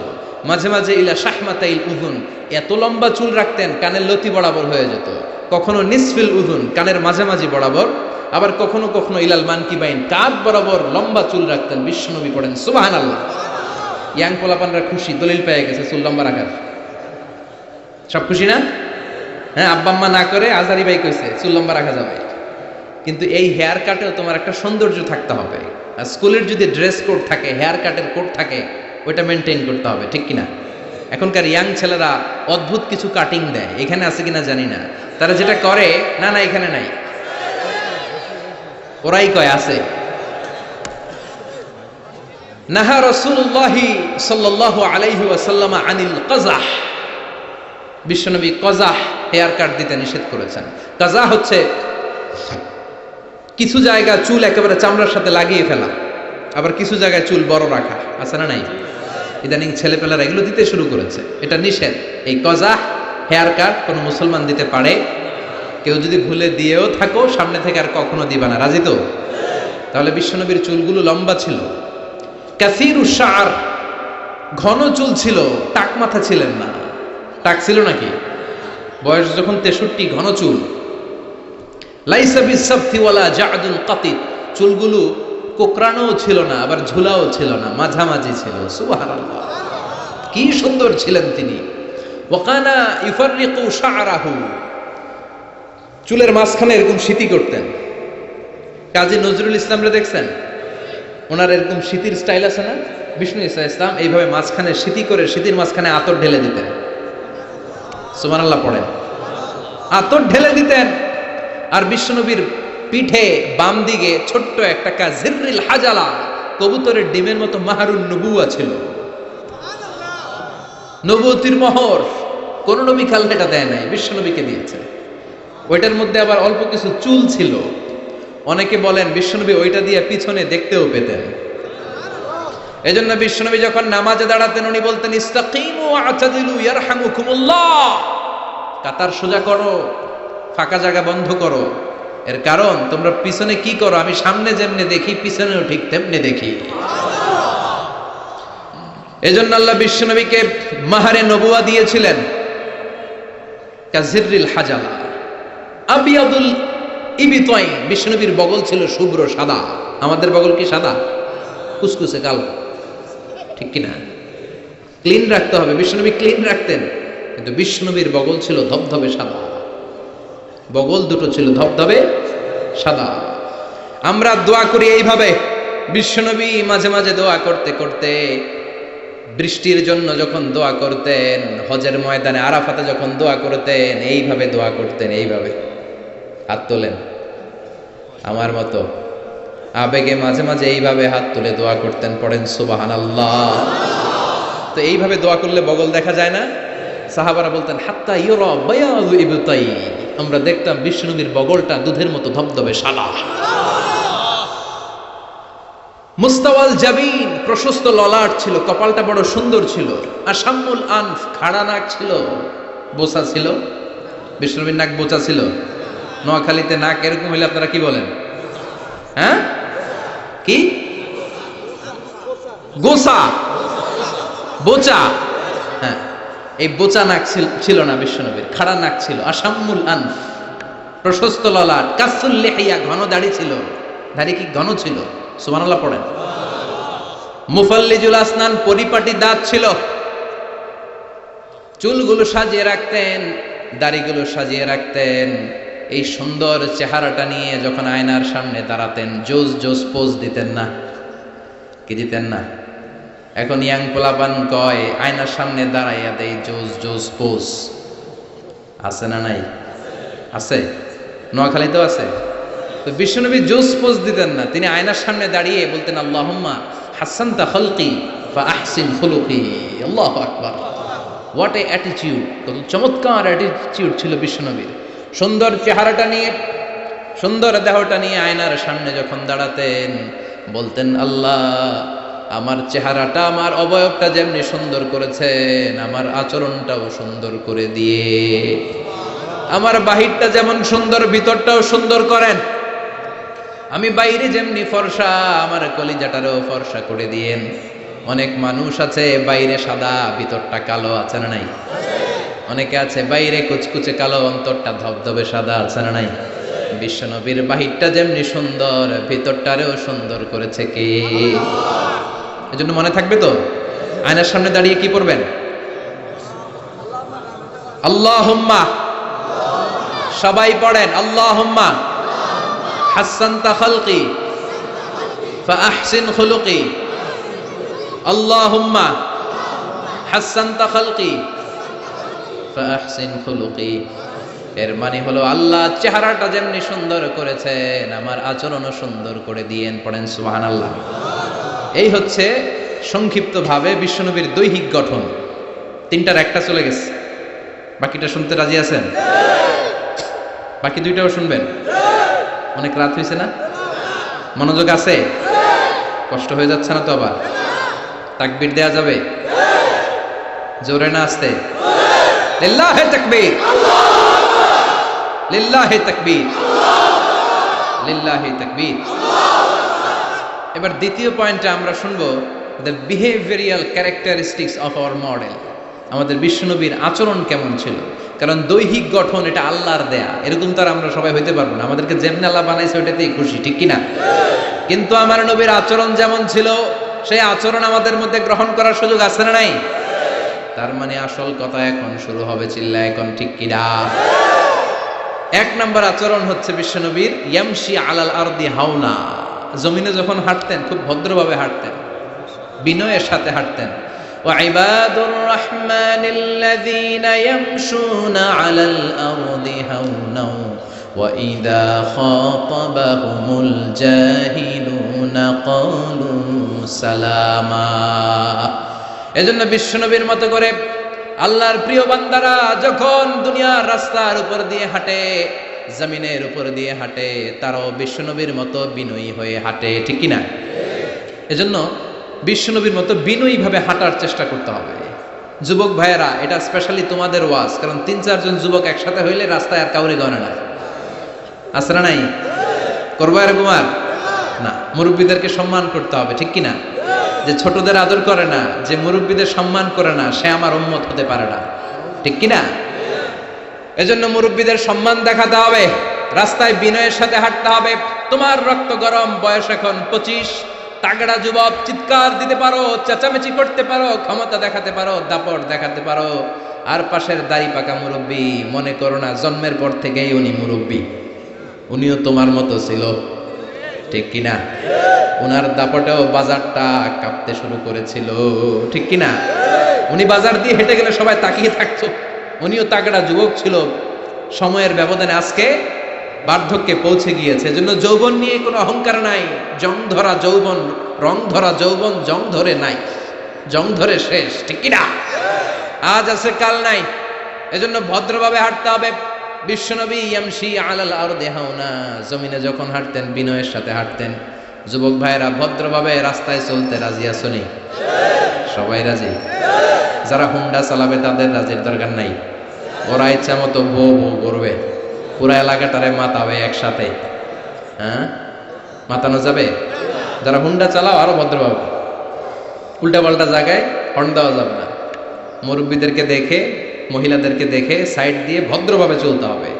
মাঝে মাঝে ইলা শাহমাতাইল উযুন, এত লম্বা চুল রাখতেন কানের লতি বরাবর হয়ে যেত। কখনো নিসফিল উযুন, কানের মাঝামাঝি বরাবর, আবার কখনো কখনো ইলাল মানকিবাইন, কাঁধ বরাবর লম্বা চুল রাখতেন বিশ্বনবী। পড়েন সুবহানাল্লাহ। ইয়াং পোলাপানরা খুশি, দলিল পেয়ে গেছে চুল লম্বা রাখার। সব খুশি না? হ্যাঁ, আব্বা আম্মা না করে আজারি ভাই কইছে চুল লম্বা রাখা যাবে। কিন্তু এই হেয়ার কাটেও তোমার একটা সৌন্দর্য থাকতে হবে। আর স্কুলের যদি ড্রেস কোড থাকে, হেয়ার কাটের কোড থাকে, ওইটা মেনটেন করতে হবে, ঠিক কিনা? এখনকার ইয়াং ছেলেরা অদ্ভুত কিছু কাটিং দেয়, এখানে আছে কিনা জানি না। তারা যেটা করে, না না এখানে নাই, ওরাই কয় আছে। নাহা রাসূলুল্লাহি সাল্লাল্লাহু আলাইহি ওয়াসাল্লাম আনিল কাযাহ, বিশ্বনবী কাযাহ হেয়ার কাট দিতে নিষেধ করেছেন। কাযাহ হচ্ছে কিছু জায়গা চুল একেবারে চামড়ার সাথে লাগিয়ে ফেলা, আবার কিছু জায়গায় চুল বড় রাখা, আছে না নাই? ইদানিং ছেলেপেলারা এগুলো দিতে শুরু করেছে, এটা নিষেধ। এই কাযাহ হেয়ার কাট কোনো মুসলমান দিতে পারে? কেউ যদি ভুলে দিয়েও থাকো, সামনে থেকে আর কখনো দিবা না, রাজি তো? তাহলে বিশ্বনবীর চুলগুলো লম্বা ছিল। কাসীরুশ শা'r, ঘন চুল ছিল, টাক মাথা ছিলেন না। টাক ছিল নাকি? বয়স যখন 63, ঘন চুল। লাইসা বিসাফতি ওয়ালা জা'দুল কাতিত, চুলগুলো কোকড়ানোও ছিল না, আবার ঝুলাও ছিল না, মাঝামাঝি ছিল। সুবহানাল্লাহ, কি সুন্দর ছিলেন তিনি। ওয়াকানা ইউফাররিকু শা'রাহু, চুলের মাঝখানে এরকম সিতি করতেন। কাজী নজরুল ইসলামরে দেখছেন? ওনার এরকম সিতির স্টাইল আছে না? বিষ্ণু ঈসা ইসলাম এইভাবে মাঝখানে সিতি করে সিতির মাঝখানে আতর ঢেলে দিতেন। সুবহানাল্লাহ পড়েন। আতর ঢেলে দিতেন। আর বিশ্বনবীর পিঠে বাম দিকে ছোট্ট একটা কাজিররিল হাজালা, কবুতরের ডিমের মতো মাহারুন নবুয়া ছিল। নবুয়তির মোহর কোন নবী খালতে এটা দেয় নাই, বিশ্বনবীকে দিয়েছে। ওইটার মধ্যে আবার অল্প কিছু চুল ছিল। অনেকে বলেন বিশ্বনবী ওইটা দিয়ে পিছনে দেখতেও পেতেন। এজন্য বিশ্বনবী যখন নামাজে দাঁড়াতেন উনি বলতেন ইস্তাকিমু ওয়া'তাদিলু ইয়ারহামুকুমুল্লাহ, কাতার সোজা করো, ফাঁকা জায়গা বন্ধ করো। এর কারণ তোমরা পিছনে কি করো, আমি সামনে যেমনে দেখি পিছনেও ঠিক তেমনি দেখি। এজন্য আল্লাহ বিশ্বনবীকে মাহারে নবুয়া দিয়েছিলেন। কাজিররিল হাজালা আবিয়াদুল ইবিতাইন, বিশ্বনবীর বগল ছিল শুভ্র সাদা। আমাদের বগল কি সাদা? কুসকুসে কালো, ঠিক কিনা? ক্লিন রাখতে হবে, বিশ্বনবী ক্লিন রাখতেন। কিন্তু বিশ্বনবীর বগল ছিল ধবধবে সাদা, বগল দুটো ছিল ধবধবে সাদা। আমরা দোয়া করি এইভাবে। বিশ্বনবী মাঝে মাঝে দোয়া করতে করতে, বৃষ্টির জন্য যখন দোয়া করতেন, হজের ময়দানে আরাফাতে যখন দোয়া করতেন, এইভাবে দোয়া করতেন। এইভাবে হাত তোলেন, আমার মতো আবেগে মাঝে মাঝে এইভাবে হাত তুলে দোয়া করতেন। পড়েন সুবহানাল্লাহ। তো এইভাবে দোয়া করলে বগল দেখা যায় না? সাহাবারা বলতেন হাত্তা ইউরা বায়াদু ইবতাই, আমরা দেখতাম বিশ্বনবীর বগলটা দুধের মতো ধবধবে সাদা। মুস্তাওয়াল জাবিন, প্রশস্ত ললাট ছিল, কপালটা বড় সুন্দর ছিল। আসাম্মুল আনফ, খাড়া নাক ছিল, বোচা ছিল। বিশ্বনবীর নাক বোচা ছিল। নোয়াখালীতে নাক এরকম হইলে আপনারা কি বলেন? হ্যাঁ, কি গোসা, বোচা? হ্যাঁ, এই বোচা নাক ছিল না বিশ্বনবীর, খাড়া নাক ছিল। আসাম্মুল আনফ, প্রশস্ত ললাট। কাসুল লিহিয়া, ঘন দাড়ি ছিল। দাড়ি কি ঘন ছিল? সুবহানাল্লাহ পড়েন। মুফাল্লিজুল আসনান, পরিপাটি দাঁত ছিল। চুলগুলো সাজিয়ে রাখতেন, দাড়িগুলো সাজিয়ে রাখতেন। এই সুন্দর চেহারাটা নিয়ে যখন আয়নার সামনে দাঁড়াতেন, জোস জোস পোজ দিতেন না? কি দিতেন না? এখন ইয়াং পোলাপান কয় আয়নার সামনে দাঁড়াইয়া দেই জোস জোস পোজ। আছে না নাই? আছে, নোয়াখালীতেও আছে। তো বিশ্বনবী জোস পোজ দিতেন না, তিনি আয়নার সামনে দাঁড়িয়ে বলতেন আল্লাহুম্মা হাসানতা খালকি ফা আহসিন খুলুকি। আল্লাহু আকবার। What a attitude! কত চমৎকার অ্যাটিটিউড ছিল বিশ্বনবীর। সুন্দর চেহারাটা নিয়ে, সুন্দর দেহটা নিয়ে আয়নার সামনে যখন দাঁড়াতেন বলতেন আল্লাহ, আমার চেহারাটা, আমার অবয়বটা যেমনি সুন্দর করেছেন, আমার আচরণটাও সুন্দর করে দিয়ে, আমার বাহিরটা যেমন সুন্দর, ভিতরটাও সুন্দর করেন। আমি বাইরে যেমনি ফর্সা, আমার কলিজাটারও ফর্সা করে দিয়েন। অনেক মানুষ আছে বাইরে সাদা, ভিতরটা কালো, আছে না নাই? অনেকে আছে বাইরে কুচকুচে কালো, অন্তরটা ধবধবে সাদা, আছে না নাই? বিশ্বনবীর বাহিরটা যেমনি সুন্দর, ভিতরটারেও সুন্দর করেছে কে? এজন্য মনে থাকবে তো, আয়নার সামনে দাঁড়িয়ে কি পড়বেন? আল্লাহুম্মা, সবাই পড়েন আল্লাহুম্মা হাসানতা খালকি ফা আহসিন খুলুকি। আল্লাহুম্মা হাসানতা খালকি ফা আহসিন খুলুকি। এর মানে হলো আল্লাহ চেহারাটা যেমনি সুন্দর করেছেন, আমার আচরণও সুন্দর করে দিয়েন। পড়েন সুবহানাল্লাহ। এই হচ্ছে সংক্ষিপ্তভাবে বিশ্বনবীর দৈহিক গঠন। তিনটার একটা চলে গেছে, বাকিটা শুনতে রাজি আছেন? বাকি দুইটাও শুনবেন? অনেক রাত হয়েছে না? মনোযোগ আছে? কষ্ট হয়ে যাচ্ছে না তো? আবার তাকবীর দেয়া যাবে? জোরে না আসতে? লিল্লাহি তাকবীর, লিল্লাহি তাকবীর, লিল্লাহি তাকবীর। এবার দ্বিতীয় পয়েন্টে আমরা শুনবো the behavioural characteristics of our model. আমাদের বিশ্বনবীর আচরণ কেমন ছিল? কারণ দৈহিক গঠন এটা আল্লাহর দেয়া, এরকম তো আর আমরা সবাই হইতে পারবো না। আমাদেরকে যেমনি আল্লাহ বানাইছে ওইটাতেই খুশি, ঠিক কিনা? কিন্তু আমার নবীর আচরণ যেমন ছিল, সেই আচরণ আমাদের মধ্যে গ্রহণ করার সুযোগ আছে না নাই? তার মানে আসল কথা এখন শুরু হবে, চিল্লা এখন, ঠিক কিনা? এক নম্বর আচরণ হচ্ছে বিশ্বনবীর ইয়ামশি আলাল আরদি হাওনা। জমিনে যখন হাঁটতেন খুব ভদ্রভাবে হাঁটতেন, বিনয়ের সাথে হাঁটতেন। وعباد الرحمن الذين يمشون على الأرض هونا وإذا خاطبهم الجاهلون قالوا سلاما। এজন্য বিশ্বনবীর মতো করে আল্লাহর প্রিয় বান্দারা যখন দুনিয়ার রাস্তার উপর দিয়ে হাঁটে, জমিনের উপর দিয়ে হাঁটে, তারাও বিশ্বনবীর মতো বিনয়ী হয়ে হাঁটে, ঠিক কিনা? এজন্য বিশ্বনবীর মতো বিনয়ী ভাবে হাঁটার চেষ্টা করতে হবে। যুবক ভাইয়েরা, এটা স্পেশালি তোমাদের ওয়াজ, কারণ 3-4 জন যুবক একসাথে হইলে রাস্তায় আর কাউরে গণে না। আসরা নাই? করবো এরকম আর না। মুরব্বীদেরকে সম্মান করতে হবে, ঠিক কিনা? যে ছোটদের আদর করে না, যে মুরব্বীদের সম্মান করে না, সে আমার উম্মত হতে পারে না, ঠিক কিনা? এজন্য মুরব্বীদের সম্মান দেখাতে হবে, রাস্তায় বিনয়ের সাথে হাঁটতে হবে। তোমার রক্ত গরম, বয়স এখন 25, তাগড়া যুবক, চিৎকার দিতে পারো, চেঁচামেচি করতে পারো, ক্ষমতা দেখাতে পারো, দাপট দেখাতে পারো। আর পাশের দাড়ি পাকা মুরব্বী, মনে করো না জন্মের পর থেকেই উনি মুরব্বী, উনিও তোমার মতো ছিল, ঠিক কিনা? উনার দাপটেও বাজারটা কাঁপতে শুরু করেছিল, ঠিক কিনা? উনি বাজার দিয়ে হেঁটে গেলে সবাই তাকিয়ে থাকতো। উনিও তাগড়া যুবক ছিল, সময়ের ব্যবধানে আজকে বার্ধক্যে পৌঁছে গিয়েছে। এজন্য যৌবন নিয়ে কোনো অহংকার নাই। জং ধরা যৌবন, রং ধরা যৌবন জং ধরে নাই, জং ধরে শেষ, ঠিক কিনা? আজ আছে কাল নাই। এজন্য ভদ্রভাবে হাঁটতে হবে, বিশ্বনবী ইয়ামশি আলাল আরদি হাওনা, জমিনে যখন হাঁটতেন বিনয়ের সাথে হাঁটতেন। যুবক ভাইরা ভদ্রভাবে রাস্তায় চলতে রাজি আছনি? সবাই রাজি? যারা হুন্ডা চালাবে তাদের রাজির দরকার নাই, ওরা ইচ্ছা মতো বউ বউ করবে, পুরা এলাকাটারে মাতাবে একসাথে। হ্যাঁ, মাতানো যাবে? যারা হুন্ডা চালাও আরো ভদ্রভাবে, উল্টা পাল্টা জায়গায় হর্ন দেওয়া যাবে না। মুরব্বীদেরকে দেখে, মহিলাদেরকে দেখে সাইড দিয়ে ভদ্রভাবে চলতে হবে।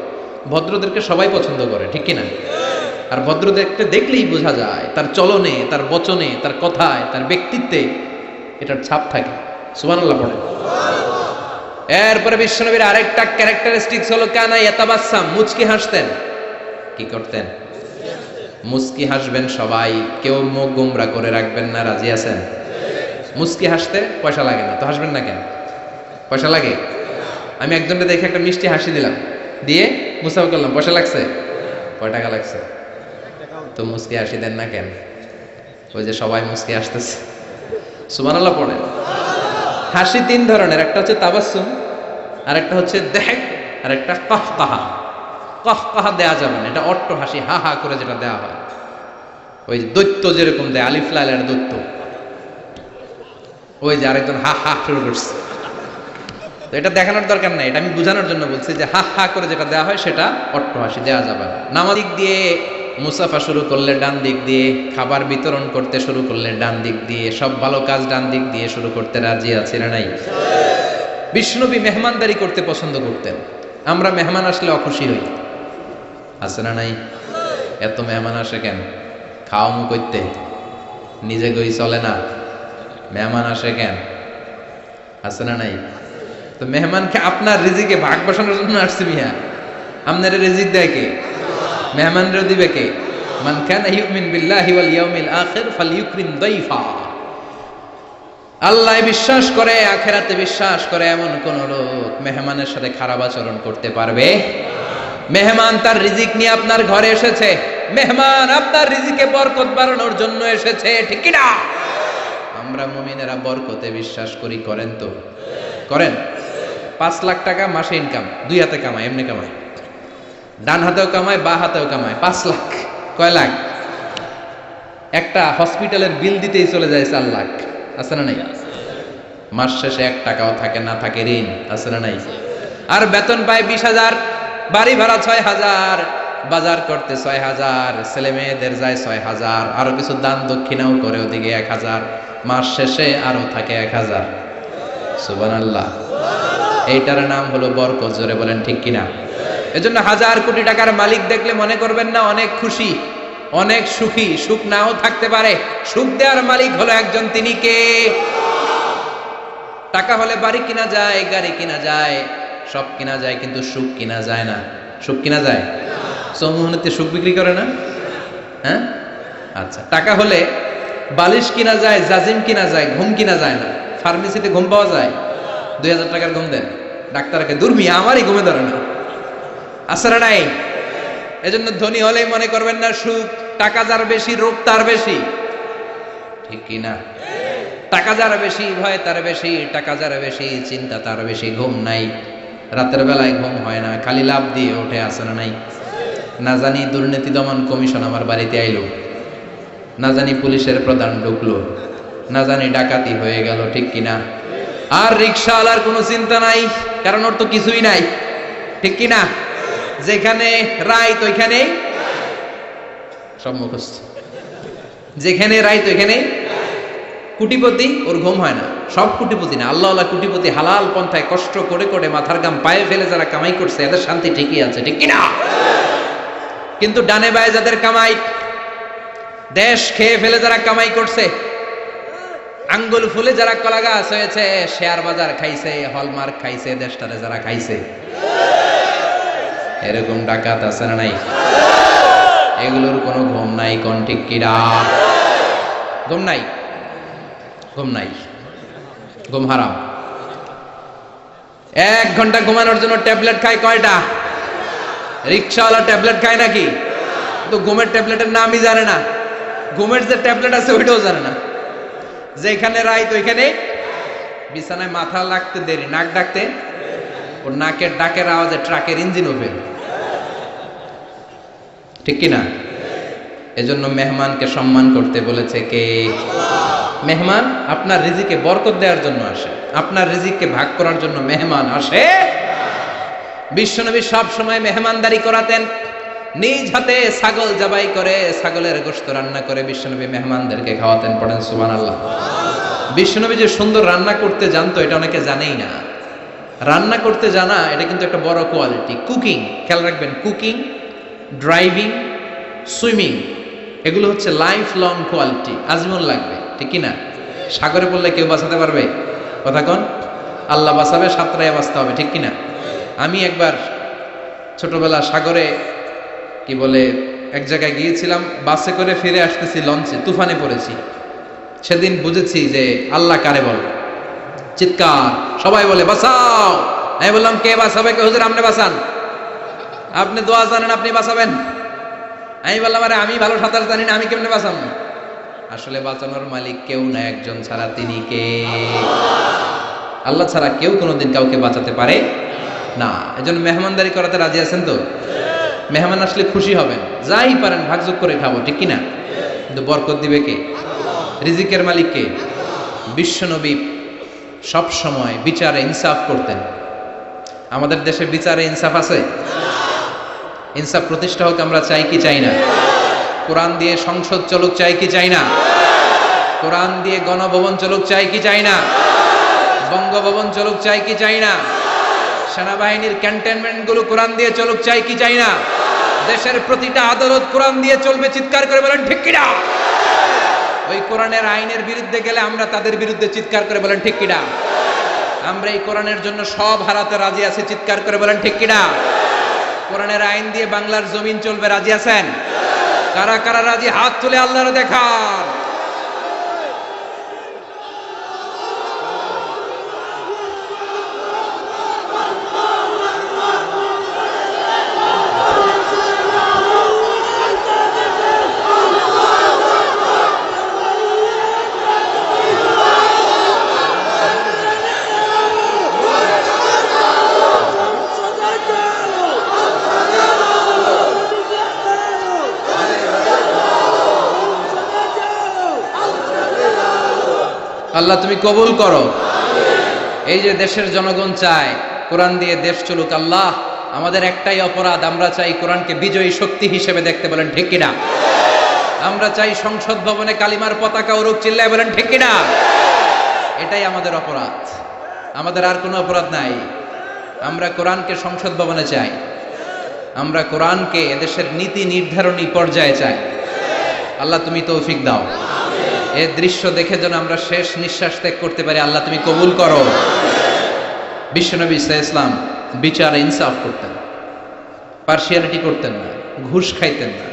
ভদ্রদেরকে সবাই পছন্দ করে, ঠিক কিনা? আর ভদ্রদেরকে দেখলেই বোঝা যায় তার চলনে, তার বচনে, তার কথায়, তার ব্যক্তিত্বে এটার ছাপ থাকে। সুবহানাল্লাহ পড়ে। এরপরে বিশ্বনবীর আরেকটা ক্যারেক্টারিস্টিক্স হলো কানা ইয়াতাবাসসাম, মুচকি হাসতেন। কি করতেন? মুচকি হাসবেন সবাই, কেউ মুখ গোমরা করে রাখবেন না। রাজি আছেন? মুচকি হাসতে পয়সা লাগে না তো হাসবেন না কেন? পয়সা লাগে? আমি একজনকে দেখে একটা মিষ্টি হাসি দিলাম, দিয়ে মুসাফা করলাম, পয়সা লাগছে? কয় টাকা লাগছে? তো মুচকি হাসি দেন না কেন? ওই যে সবাই মুচকি হাসতেছে। সুবহানাল্লাহ পড়েন। হাসি তিন ধরনের, একটা হচ্ছে তাবাসসুম, আর একটা হচ্ছে দেখ, আর একটা কাহকাহা। কাহকাহা দেয়া যাবে না, এটা অট্ট হাসি, হা হা করে যেটা দেয়া হয়, ওই দৈত্য যেরকম দেয়, আলিফ লাইলের দৈত্য। ওই যে আরেকজন হা হা শুরু করছে, তো এটা দেখানোর দরকার নাই, এটা আমি বোঝানোর জন্য বলছি যে হা হা করে যেটা দেওয়া হয় সেটা অট্ট হাসি দেওয়া যাবে না। নামাজ দিক দিয়ে মুসাফা শুরু করলে ডান দিক দিয়ে, খাবার বিতরণ করতে শুরু করলে ডান দিক দিয়ে, সব ভালো কাজ ডান দিক দিয়ে শুরু করতে রাজি আছে না নাই? বিষ্ণুনবী মেহমানদারি করতে পছন্দ করতেন। আমরা মেহমান আসলে অখুশি হই, আছে না নাই? এত মেহমান আসে কেন? খাওয়া মু করতে, নিজে গই চলে না, মেহমান আসে কেন? আছে না নাই? তো মেহমানকে আপনার রিজিকে ভাগ বসানোর জন্য আসছে মিয়া। আপনার রিজিক দেয় কে? মেহমানরে দিবে কে? মান কানা ইউমিন বিল্লাহি ওয়াল ইয়াউমিল আখির ফালইউকরিম দাইফা। আল্লাহ বিশ্বাস করে, আখিরাতে বিশ্বাস করে এমন কোন লোক মেহমানের সাথে খারাপ আচরণ করতে পারবে? মেহমান তার রিজিক নিয়ে আপনার ঘরে এসেছে, মেহমান আপনার রিজিকে বরকত বাড়ানোর জন্য এসেছে, ঠিক কি না? আমরা মুমিনেরা বরকতে বিশ্বাস করি, করেন তো? করেন? 5 লাখ টাকা মাসে ইনকাম, দুই হাতে কামায়, এমনি কামায়, ডান হাতেও কামায়, বা হাতেও কামায়, 5 লাখ। কয় লাখ? একটা হসপিটালের বিল দিতেই চলে যায় 4 লাখ, আছে না নাই? মাস শেষে 1 টাকাও থাকে না, থাকে ঋণ, আছে না নাই? আর বেতন পায় 20,000, বাড়ি ভাড়া 6,000, বাজার করতে 6,000, ছেলে মেয়েদের যায় 6,000, আরো কিছু দান দক্ষিণাও করে ওদিকে 1,000, মাস শেষে আরো থাকে 1,000। সুবহানাল্লাহ। এইটার নাম হলো বরকত। জোরে বলেন ঠিক কিনা? এজন্য 1,000 কোটি টাকার মালিক দেখলে মনে করবেন না অনেক খুশি, অনেক সুখী। সুখ নাও থাকতে পারে, সুখ দেওয়ার মালিক হলো একজন, তিনি কে? টাকা হলে বাড়ি কিনা যায়, গাড়ি কিনা যায়, সব কিনা যায়, কিন্তু সুখ কিনা যায় না। সুখ কিনা যায়? চৌমুহনীতে সুখ বিক্রি করে না? হ্যাঁ, আচ্ছা। টাকা হলে বালিশ কিনা যায়, জাজিম কিনা যায়, ঘুম কিনা যায় না। ফার্মেসিতে ঘুম পাওয়া যায়? 2,000 টাকার ঘুম দেন, ডাক্তারকে দুর্মি আমারই ঘুমে ধরে না, আসলে নাই। এজন্য ধনী হলেই মনে করবেন না সুখ, টাকা যার বেশি রোগ তার বেশি, ঠিক কি না? টাকা যার বেশি ভয় তার বেশি, টাকা যার বেশি চিন্তা তার বেশি। ঘুম নাই, রাতের বেলায় ঘুম হয় না, খালি লাভ দিয়ে ওঠে, আছে না নাই? না জানি দুর্নীতি দমন কমিশন আমার বাড়িতে আইলো, না জানি পুলিশের প্রধান ঢুকলো, না জানি ডাকাতি হয়ে গেল, ঠিক কিনা? আর রিকশাওয়ালার কোনো চিন্তা নাই, কারণ ওর তো কিছুই নাই, ঠিক কিনা? যেখানে রাইত ওইখানে সব মুখস্থ, যেখানে রাইত ওইখানে। কোটিপতি, ওর ঘুম হয় না। সব কোটিপতি না, আল্লাহ আল্লাহ কোটিপতি হালাল পন্থায় কষ্ট করে করে মাথার গাম পায়ে ফেলে যারা কামাই করছে, এদের শান্তি ঠিকই আছে, ঠিক কিনা? কিন্তু ডানে বায়ে যাদের কামাই, দেশ খেয়ে ফেলে যারা কামাই করছে, আঙ্গুল ফুলে যারা কলা গাছ হয়েছে, শেয়ার বাজার খাইছে, হলমার্ক খাইছে, দেশটারে যারা খাইছে, এরকম ডাকাত আছে না নাই? এগুলোর কোনো ঘুম নাই, কোন ঠিক কিরা? ঘুম নাই, ঘুম নাই, ঘুম হারাম। 1 ঘন্টা ঘুমানোর জন্য ট্যাবলেট খায় কয়টা? রিক্সাওয়ালা ট্যাবলেট খায় নাকি? তো ঘুমের ট্যাবলেটের নামই জানে না, ঘুমের যে ট্যাবলেট আছে ওইটাও জানে না। যেখানে রাইত ওইখানে বিছানায় মাথা লাগতে দেরি, নাক ডাকতে, ওর নাকের ডাকের আওয়াজে ট্রাকের ইঞ্জিন ওঠে, ঠিক কিনা? এজন্য মেহমানকে সম্মান করতে বলেছে কে? মেহমান আপনার রিজিকে বরকত দেওয়ার জন্য আসে, আপনার রিজিককে ভাগ করার জন্য মেহমান আসে। বিশ্বনবী সব সময় মেহমানদারি করাতেন। নিজ হাতে ছাগল জবাই করে, ছাগলের গোশত রান্না করে বিশ্বনবী মেহমানদেরকে খাওয়াতেন। পড়েন সুবহানাল্লাহ। বিশ্বনবী যে সুন্দর রান্না করতে জানতো এটা অনেকে জানেই না। রান্না করতে জানা এটা কিন্তু একটা বড় কোয়ালিটি। কুকিং, খেয়াল রাখবেন, কুকিং, ড্রাইভিং, সুইমিং, এগুলো হচ্ছে লাইফ লং কোয়ালিটি, আজীবন লাগবে, ঠিক কিনা? সাগরে পড়লে কেউ বাঁচাতে পারবে? কথা কন, আল্লাহ বাঁচাবে, সাঁতরাইয়া বাঁচতে হবে, ঠিক কিনা? আমি একবার ছোটবেলা সাগরে কি বলে এক জায়গায় গিয়েছিলাম, বাসে করে ফিরে আসতেছি, লঞ্চে তুফানে পড়েছি। সেদিন বুঝেছি যে আল্লাহ কারে বলে। চিৎকার, সবাই বলে বাঁচাও। আমি বললাম কে বাঁচাবে? কে? হুজুর আপনি বাঁচান, আপনি দোয়া জানেন, আপনি বাঁচাবেন। আমি বললাম আরে আমি ভালো সাঁতার জানি না, আমি কেমনে বাঁচাবো? আসলে বাঁচানোর মালিক কেউ না, একজন ছাড়া, তিনি কে? আল্লাহ ছাড়া কেউ কোনোদিন কাউকে বাঁচাতে পারে না। এজন্য মেহমানদারি করাতে রাজি আছেন তো? মেহমান আসলে খুশি হবেন, যাই পারেন ভাগযোগ করে খাবো, ঠিক কিনা? কিন্তু বরকত দিবে কে? রিজিকের মালিক কে? বিশ্বনবী সব সময় বিচারে ইনসাফ করতেন। আমাদের দেশে বিচারে ইনসাফ আছে? ইনসাফ প্রতিষ্ঠা হোক আমরা চাই কি চাই না? কোরআন দিয়ে সংসদ চলুক চাই কি চাই না? কোরআন দিয়ে গণভবন চলুক চাই কি চাই না? বঙ্গভবন চলুক চাই কি চাই না? সেনাবাহিনীর ক্যান্টনমেন্ট গুলো কোরআন দিয়ে চলুক চাই কি চাই না? দেশের প্রতিটা আদালত কোরআন দিয়ে চলবে, চিৎকার করে বলেন ঠিক কিনা? ওই কোরআনের আইনের বিরুদ্ধে গেলে আমরা তাদের বিরুদ্ধে চিৎকার করে বলেন ঠিক কিনা? আমরা এই কোরআনের জন্য সব হারাতে রাজি আছি, চিৎকার করে বলেন ঠিক কিনা? কোরআনের আইন দিয়ে বাংলার জমিন চলবে, রাজি আছেন? কারা কারা রাজি? হাত তুলে আল্লাহর দেখান। আল্লাহ তুমি কবুল করো। এই যে দেশের জনগণ চায় কোরআন দিয়ে দেশ চলুক, আল্লাহ আমাদের একটাই অপরাধ, আমরা চাই কোরআনকে বিজয়ী শক্তি হিসেবে দেখতে, বলেন ঠিক কিনা? আমরা চাই সংসদ ভবনে কালিমার পতাকা উড়ুক, চিল্লায় বলেন ঠিক কিনা? এটাই আমাদের অপরাধ, আমাদের আর কোনো অপরাধ নাই। আমরা কোরআনকে সংসদ ভবনে চাই, আমরা কোরআনকে এদেশের নীতি নির্ধারণী পর্যায়ে চাই। আল্লাহ তুমি তৌফিক দাও, এই দৃশ্য দেখে যেন আমরা শেষ নিঃশ্বাস ত্যাগ করতে পারি, আল্লাহ তুমি কবুল করো। বিশ্বনবী ইসলাম বিচারে ইনসাফ করতেন, পার্সিয়ালিটি করতেন না, ঘুষ খাইতেন না,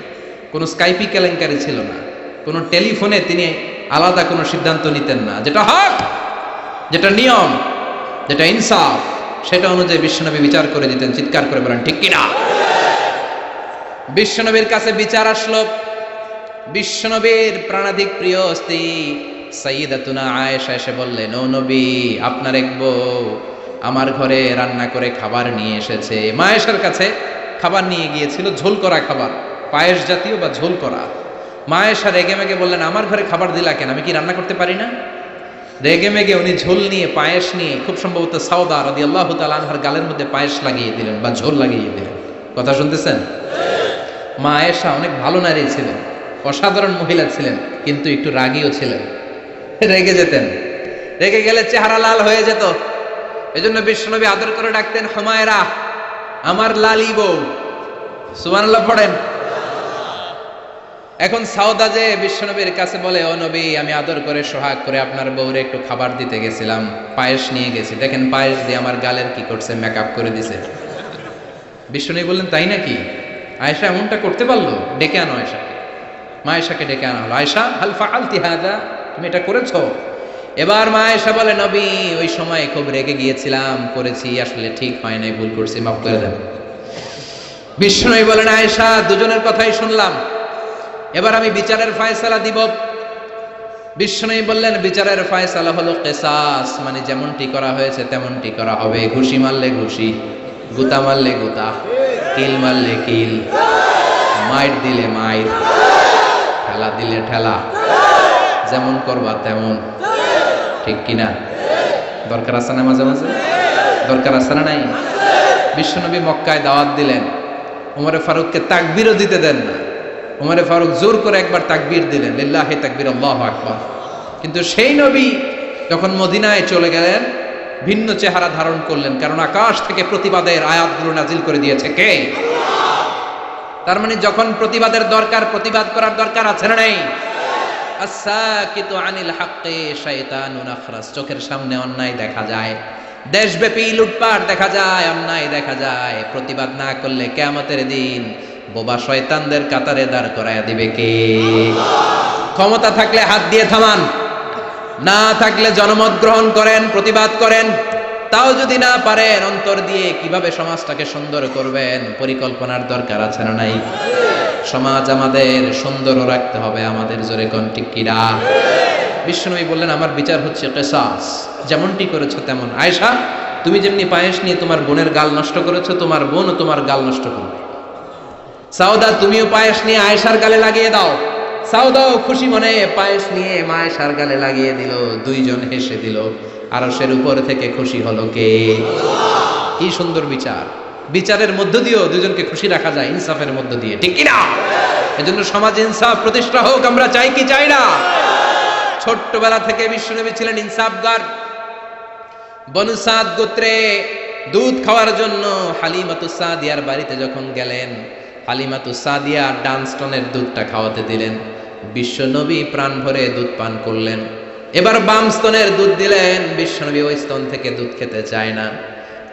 কোনো স্কাইপি কেলেঙ্কারি ছিল না, কোনো টেলিফোনে তিনি আলাদা কোনো সিদ্ধান্ত নিতেন না। যেটা হক, যেটা নিয়ম, যেটা ইনসাফ, সেটা অনুযায়ী বিশ্বনবী বিচার করে দিতেন। চিৎকার করে বলেন ঠিক কিনা? বিশ্বনবীর কাছে বিচার আসলো। বিশ্বনবীর প্রাণাধিক প্রিয় স্ত্রী সাইয়্যিদাতুনা আয়েশা এসে বললেন, ও নবী, আপনার এক বউ আমার ঘরে রান্না করে খাবার নিয়ে এসেছে। মা আয়েশার কাছে খাবার নিয়ে গিয়েছিল, ঝোল করা খাবার, পায়েস জাতীয় বা ঝোল করা। মা আয়েশা রেগে মেগে বললেন, আমার ঘরে খাবার দিলা কেন? আমি কি রান্না করতে পারি না? রেগে মেগে উনি ঝোল নিয়ে, পায়েস নিয়ে, খুব সম্ভবত সাউদা রাদিয়াল্লাহু তাআলা আনহার গালের মধ্যে পায়েস লাগিয়ে দিলেন বা ঝোল লাগিয়ে দিলেন। কথা শুনতেছেন? মা আয়েশা অনেক ভালো নারী ছিলেন, অসাধারণ মহিলা ছিলেন, কিন্তু একটু রাগীও ছিলেন, রেগে যেতেন। রেগে গেলে চেহারা লাল হয়ে যেত। এজন্য বিশ্বনবী আদর করে ডাকতেন, হুমায়রা, আমার লালি বউ। সুবহানাল্লাহ পড়েন। এখন সাউদা যে বিশ্বনবীর কাছে বলে, ও নবী, আমি আদর করে সোহাগ করে আপনার বউরে একটু খাবার দিতে গেছিলাম, পায়েস নিয়ে গেছি, দেখেন পায়েস দিয়ে আমার গালের কি করছে, মেকআপ করে দিছে। বিশ্বনবী বললেন, তাই নাকি? আয়েশা এমনটা করতে পারলো? ডেকে আনো আয়েশাকে। মা আয়েশাকে ডেকে আনা হলো। আয়েশা, হাল ফাআলতি হাযা, তুমি এটা করেছো? এবার মা আয়েশা বলে, নবী, ওই সময় খুব রেগে গিয়েছিলাম, করেছি, আসলে ঠিক হয় নাই, ভুল করছি, মাফ করে দেন। বিশ্বনবী বলেন, আয়েশা, দুজনের কথাই শুনলাম, এবার আমি বিচারের ফয়সালা দিব। বিশ্বনবী বললেন, বিচারের ফয়সালা হলো কিসাস, মানে যেমনটি করা হয়েছে তেমনটি করা হবে। ঘুষি মারলে ঘুষি, গুতা মারলে গুতা, কিল মারলে কিল, মাইর দিলে মাইর, ঠেলা দিলে ঠেলা, যেমন করবা তেমন, ঠিক কিনা? দরকার আছে না মাঝে মাঝে? দরকার আছে না নাই? বিশ্বনবী মক্কায় দাওয়াত দিলেন, ওমরে ফারুককে তাকবীরও দিতে দেন না। ওমরে ফারুক জোর করে একবার তাকবীর দিলেন, লিল্লাহি তাকবীর, আল্লাহু আকবার। কিন্তু সেই নবী যখন মদিনায় চলে গেলেন ভিন্ন চেহারা ধারণ করলেন, কারণ আকাশ থেকে প্রতিবাদের আয়াতগুলো নাজিল করে দিয়েছে কে? তার মানে যখন প্রতিবাদের দরকার, প্রতিবাদ করার দরকার আছে না নাই? আস-সাকিতু আনিল হাক্কি শাইতানুন আখরাস। চোখের সামনে অন্যায় দেখা যায়, দেশব্যাপী লুটপাট দেখা যায়, অন্যায় দেখা যায়, প্রতিবাদ না করলে কিয়ামতের দিন বোবা শয়তানদের কাতারে দাঁড় করায়া দিবে কে? ক্ষমতা থাকলে হাত দিয়ে থামান, না থাকলে জনমত গ্রহণ করেন, প্রতিবাদ করেন। তাও যদি না পারেন, অন্তর দিয়ে কিভাবে সমাজটাকে সুন্দর করবেন পরিকল্পনার দরকার আছে না নাই? সমাজ আমাদের সুন্দর রাখতে হবে, আমাদের জোরে কোন ঠিক কিনা? বিশ্বনবী বললেন, আমার বিচার হচ্ছে কিসাস, যেমনটি করেছো তেমন। আয়েশা, তুমি যেমনি পায়েস নিয়ে তোমার বোনের গাল নষ্ট করেছো, তোমার বোনও তোমার গাল নষ্ট করবে। সাউদা, তুমিও পায়েস নিয়ে আয়েশার গালে লাগিয়ে দাও। সাউদাও খুশি মনে পায়েস নিয়ে মা আয়েশার গালে লাগিয়ে দিল, দুইজন হেসে দিল। আরশের উপর থেকে খুশি হলো কে? কি সুন্দর বিচার! বিচারের মধ্য দিয়েও দুজনকে খুশি রাখা যায়, ইনসাফের মধ্য দিয়ে, ঠিক কিনা? এজন্য সমাজ ইনসাফ প্রতিষ্ঠা হোক, আমরা চাই কি চাই না? ছোট্টবেলা থেকে বিশ্বনবী ছিলেন ইনসাফগার। বনু সাদ গোত্রে দুধ খাওয়ার জন্য হালিমাতুস সাদিয়ার বাড়িতে যখন গেলেন, হালিমাতুস সাদিয়া ডানস্টনের দুধটা খাওয়াতে দিলেন। বিশ্বনবী প্রাণ ভরে দুধ পান করলেন। এবার বাম স্তনের দুধ দিলেন। বিশ্বনবী ওই স্তন থেকে দুধ খেতে চায় না,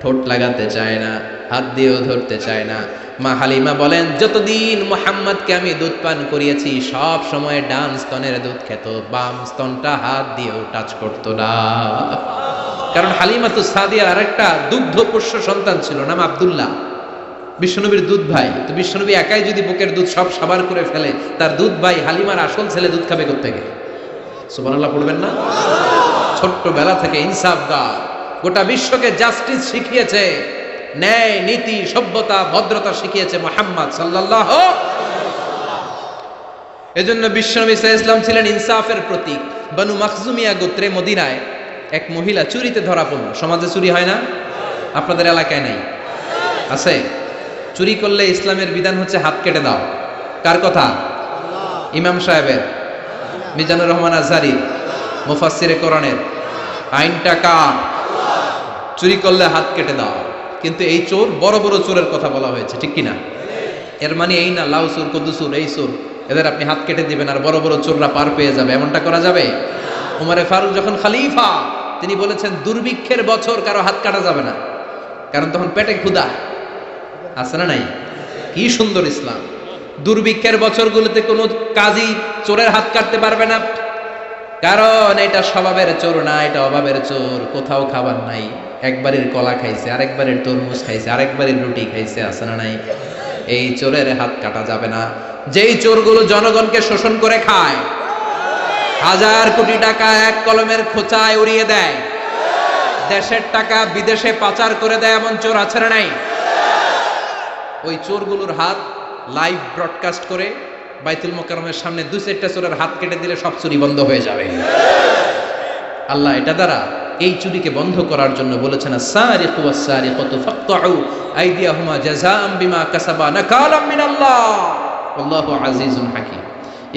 ঠোঁট লাগাতে চায় না, হাত দিয়েও ধরতে চায় না। মা হালিমা বলেন, যতদিন মুহাম্মদকে আমি দুধ পান করিয়েছি সব সময় ডান স্তনের দুধ খেত, বাম স্তনটা হাত দিয়েও টাচ করতো না। কারণ হালিমাতুস সাদিয়ার আরেকটা দুগ্ধ পোষ্য সন্তান ছিল, নাম আব্দুল্লাহ, বিশ্বনবীর দুধ ভাই। তো বিশ্বনবী একাই যদি বুকের দুধ সব সাবার করে ফেলে, তার দুধ ভাই হালিমার আসল ছেলে দুধ খাবে কোত্থেকে? সুবহানাল্লাহ পড়বেন না? ছোট্টবেলা থেকে ইনসাফগার, গোটা বিশ্বকে জাস্টিস শিখিয়েছে, ন্যায় নীতি সভ্যতা ভদ্রতা শিখিয়েছে মুহাম্মদ সাল্লাল্লাহু। এজন্য বিশ্বনবী সাল্লাল্লাহু আলাইহি ওয়াসাল্লাম ছিলেন ইনসাফের প্রতীক। বনু মাখজুমিয়া গোত্রে মদিনায় এক মহিলা চুরিতে ধরা পড়ল। সমাজে চুরি হয় না? আপনাদের এলাকায় নাই? আছে? চুরি করলে ইসলামের বিধান হচ্ছে হাত কেটে দাও। কার কথা? ইমাম সাহেবের, মিজানুর রহমান আজহারি, মুফাসসিরে কোরআনের। আইনটা কার? চুরি করলে হাত কেটে দাও। কিন্তু এই চোর, বড় বড় চোরের কথা বলা হয়েছে, ঠিক কিনা? এর মানে এই না লাউ চোর, কদু চোর, এই চোর, এদের আপনি হাত কেটে দিবেন আর বড় বড় চোররা পার পেয়ে যাবে, এমনটা করা যাবে? ওমরে ফারুক যখন খলিফা, তিনি বলেছেন দুর্ভিক্ষের বছর কারো হাত কাটা যাবে না, কারণ তখন পেটে ক্ষুধা। আছে না নাই? কি সুন্দর ইসলাম! দুর্ভিক্ষের বছরগুলোতে কোনো কাজী চোরের হাত কাটতে পারবে না, কারণ এটা স্বভাবের চোর না, এটা অভাবের চোর। কোথাও খাবার নাই, একবারের কলা খাইছে, আরেকবারের তরমুজ খাইছে, আরেকবারের রুটি খাইছে। আছে না নাই? এই চোরের হাত কাটা যাবে না। যেই চোরগুলো জনগণকে শোষণ করে খায়, হাজার কোটি টাকা এক কলমের খোঁচায় উড়িয়ে দেয়, দেশের টাকা বিদেশে পাচার করে দেয়, এমন চোর আছে না নাই? ওই চোরগুলোর হাত লাইভ ব্রডকাস্ট করে বাইতুল মোকাররমের সামনে 2-4টা চোরের হাত কেটে দিলে সব চুরি বন্ধ হয়ে যাবে। আল্লাহ এটা দ্বারা এই চুরিকে বন্ধ করার জন্য বলেছেন, আস-সারিকু ওয়াস-সারিকাতু ফাকতাউ আইদিয়াহুমা জাযাআম বিমা কাসাবা নাকালাম মিনাল্লাহ আল্লাহু Azizun হাকীম।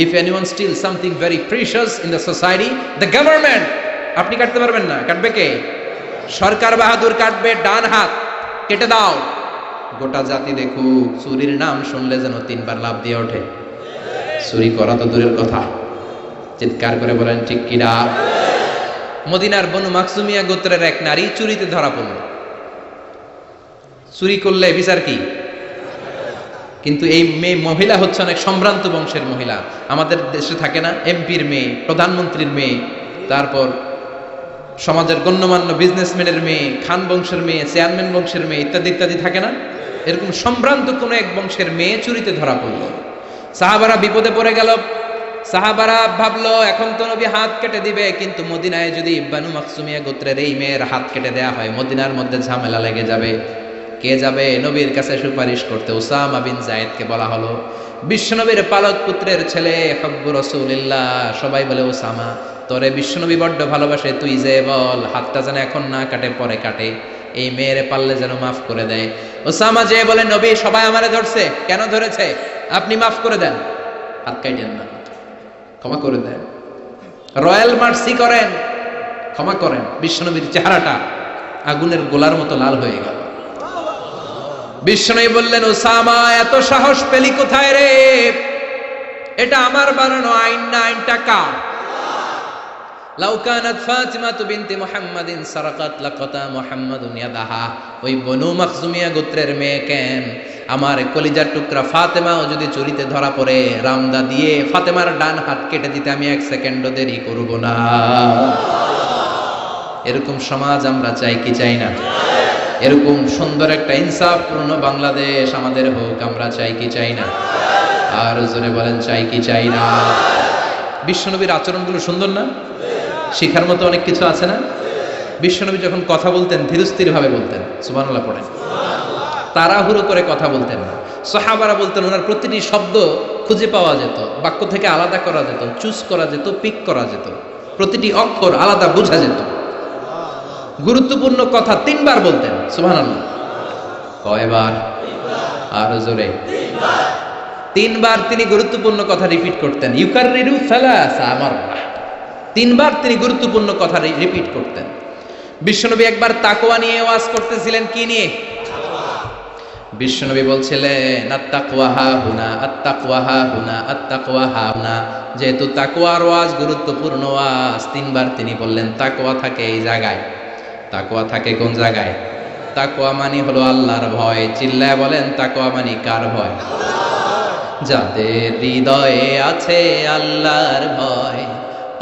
If anyone steals something very precious in the society, the government, আপনি কাটতে পারবেন না, কাটবে কে? সরকার বাহাদুর কাটবে, ডান হাত কেটে দাও। গোটা জাতি দেখুক, চুরির নাম শুনলে যেন 3বার লাফ দিয়ে ওঠে। চুরি করা তো দূরের কথা, চিৎকার করে বলেন ঠিক কিনা? মদিনার বনু মাখজুমিয়া গোত্রের এক নারী চুরিতে ধরা পড়ল। চুরি করলে বিচার কি? কিন্তু এই মেয়ে মহিলা হচ্ছে অনেক সম্ভ্রান্ত বংশের মহিলা। আমাদের দেশে থাকে না, এমপির মেয়ে, প্রধানমন্ত্রীর মেয়ে, তারপর সমাজের গণ্যমান্য বিজনেসম্যানের মেয়ে, খান বংশের মেয়ে, চেয়ারম্যান বংশের মেয়ে, ইত্যাদি ইত্যাদি থাকে না? এরকম সম্ভ্রান্ত কোন এক বংশের মেয়ে চুরিতে ধরা পড়ল। সাহাবারা বিপদে পড়ে গেল। সাহাবারা ভাবলো এখন তো নবী হাত কেটে দিবে, কিন্তু মদিনায় যদি বনু মাখজুমিয়া গোত্রের এই মেয়ের হাত কেটে দেয়া হয়, মদিনার মধ্যে ঝামেলা লেগে যাবে। কে যাবে নবীর কাছে সুপারিশ করতে? উসামা বিন যায়েদকে বলা হলো। বিশ্বনবীর পালক পুত্রের ছেলে হব্বু রাসূলিল্লাহ, সবাই বলে ওসামা তোরে বিশ্বনবী বড্ড ভালোবাসে, তুই যে বল হাতটা যেন এখন না কাটে, পরে কাটে, এই মেয়ের পারলে যেন মাফ করে দেয়। ওসামা যে বলে নবী সবাই আমারে ধরছে, কেন ধরেছে? আপনি মাফ করে দেন, হাত কাটেন না, ক্ষমা করে দেন, রয়্যাল মার্সি করেন, ক্ষমা করেন। বিশ্বনবীর চেহারাটা আগুনের গোলার মতো লাল হয়ে গেল। বিশ্বনবী বললেন, ওসামা এত সাহস পেলি কোথায় রে? এটা আমার বানানো আইন না, আইনটা কার? লাউ কানাত ফাতিমাতু বিনতি মুহাম্মাদিন সারাকাত লাকাতা মুহাম্মাদুন ইয়াদাহা। ওই বনু মাখজুমিয়া গোত্রের মেয়ে কেন, আমার কলিজার টুকরা ফাতেমাও যদি চুরিতে ধরা পড়ে, রামদা দিয়ে ফাতেমার ডান হাত কেটে দিতে আমি 1 সেকেন্ডও দেরি করব না। এরকম সমাজ আমরা চাই কি চাই না? এরকম সুন্দর একটা ইনসাফপূর্ণ বাংলাদেশ আমাদের হোক, আমরা চাই কি চাই না? আর জোরে বলেন, চাই কি চাই না? বিশ্বনবীর আচরণগুলো সুন্দর না? শিখার মতো অনেক কিছু আছে না? বিশ্বনবী যখন কথা বলতেন ধীরস্থির ভাবে বলতেন, সুবহানাল্লাহ পড়েন। তাড়াহুড়ো করে কথা বলতেন না। সাহাবারা বলতেন ওনার প্রতিটি শব্দ খুঁজে পাওয়া যেত, বাক্য থেকে আলাদা করা যেত, চুজ করা যেত, পিক করা যেত, প্রতিটি অক্ষর আলাদা বোঝা যেত। গুরুত্বপূর্ণ কথা 3 বার বলতেন, সুবহানাল্লাহ। কয়বার? আরো জোরে। 3 বার তিনি গুরুত্বপূর্ণ কথা রিপিট করতেন। ইউকাররিরু সালাসা মাররা, 3 বার তিনি গুরুত্বপূর্ণ কথা রিপিট করতেন। বিশ্বনবী একবার তাকওয়া নিয়ে ওয়াজ করতেছিলেন। কি নিয়ে? বিশ্বনবী বলছিলেন, আত্তাকওয়া হা হুনা, আত্তাকওয়া হা হুনা, আত্তাকওয়া হা হুনা। যেহেতু তাকওয়ার ওয়াজ গুরুত্বপূর্ণ ওয়াজ, 3 বার তিনি বললেন তাকওয়া থাকে এই জায়গায়। তাকওয়া থাকে কোন জায়গায়? তাকওয়া মানে হলো আল্লাহর ভয়। চিল্লায় বলেন, তাকওয়া মানে কার ভয়? যাদের হৃদয়ে আছে আল্লাহর ভয়,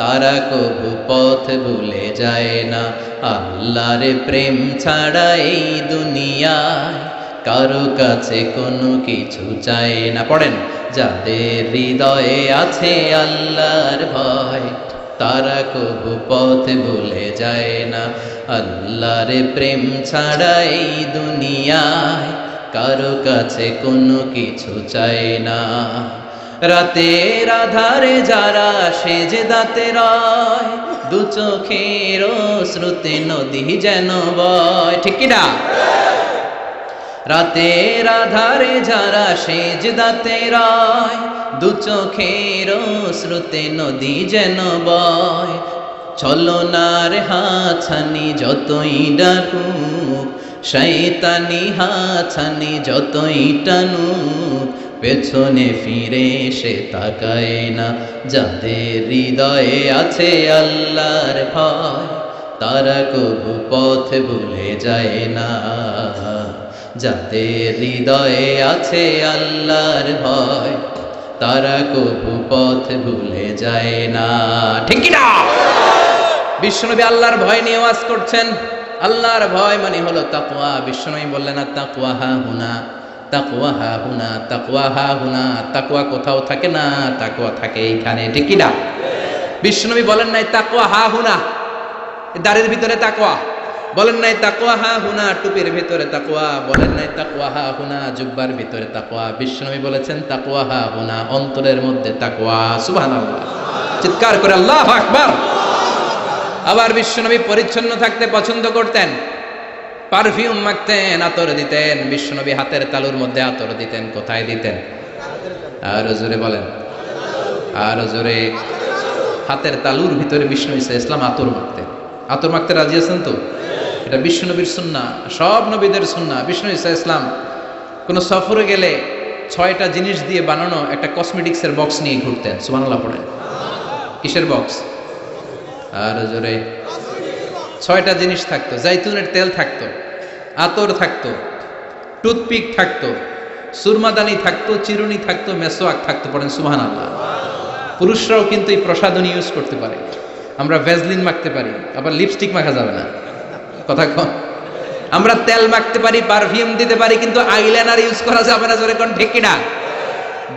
তারা কবু পথ ভুলে যায় না। আল্লাহর প্রেম ছাড়া এই দুনিয়ায় কারো কাছে কোনো কিছু চায় না। পড়েন, যাদের হৃদয়ে আছে আল্লাহর ভয়, তারা কবু পথ ভুলে যায় না। আল্লাহর প্রেম ছাড়া এই দুনিয়ায় কারো কাছে কোনো কিছু চায় না। রাতের আধারে যারা সেজদাতে রয়, দু চোখের শ্রুতে নদী যেন বয়। ঠিক কি না? রাতের আধারে যারা সেজদাতে রয়, দু চোখের শ্রুতে নদী যেন বয়। ছলনার হাছানি যতই ডাকুক, শয়তানি হাছানি যতই টানুক, পেছনে ফিরে সে তাকায় না। যাদের হৃদয়ে আছে আল্লাহর ভয়, তারা কবু পথ ভুলে যায় না। যাদের হৃদয়ে আছে আল্লাহর ভয়, তারা কবু পথ ভুলে যায় না। ঠিক কি না? বিশ্বনবী আল্লাহর ভয় নিয়ে ওয়াজ করছেন। আল্লাহর ভয় মানে হলো তাকওয়া। বিশ্বনবী বললেন, তাকওয়া হা হুনা, তাকওয়া হা হুনা, তাকওয়া হা হুনা। তাকওয়া কোথাও থাকে না, তাকওয়া থাকে এইখানে। ঠিক কি না? বিশ্বনবী বলেন নাই তাকওয়া হা হুনা দাড়ির ভিতরে তাকওয়া, বলেন নাই তাকওয়া হা হুনা টুপির ভিতরে তাকওয়া, বলেন নাই তাকওয়া হা হুনা জুব্বার ভিতরে তাকওয়া। বিশ্বনবী বলেছেন তাকওয়া হা হুনা, অন্তরের মধ্যে তাকওয়া। সুবহানাল্লাহ, চিৎকার করে আল্লাহু আকবার। আবার বিশ্বনবী পরিচ্ছন্ন থাকতে পছন্দ করতেন। পারফিউম মাখতেন, আতর দিতেন। বিশ্বনবী হাতের তালুর মধ্যে আতর দিতেন। কোথায় দিতেন? আরো জোরে বলেন, আরো জোরে। হাতের তালুর ভিতরে বিশ্বনবী ইসলাম আতর মাখতেন। আতর মাখতে রাজি আছেন তো? এটা বিশ্বনবীর সুন্নাহ, সব নবীদের সুন্নাহ। বিশ্বনবী ইসলাম কোন সফরে গেলে 6টা জিনিস দিয়ে বানানো একটা কসমেটিক্সের বক্স নিয়ে ঘুরতেন। সুবহানাল্লাহ পড়েন। কিসের বক্স? আর জোরে। 6টা জিনিস থাকতো। জাইতুনের তেল থাকতো, আতর থাকতো, টুথপিক থাকতো, সুরমাদানি থাকতো, চিরুনি থাকতো, মেসোয়াক থাকতো। পড়েন সুবহানাল্লাহ। পুরুষরাও কিন্তু এই প্রসাধনী ইউজ করতে পারে। আমরা ভ্যাজলিন মাখতে পারি, আবার লিপস্টিক মাখা যাবে না। কথা কন। আমরা তেল মাখতে পারি, পারফিউম দিতে পারি, কিন্তু আইলাইনার ইউজ করা যাবে না। জোরে কোন ঠিক কি না?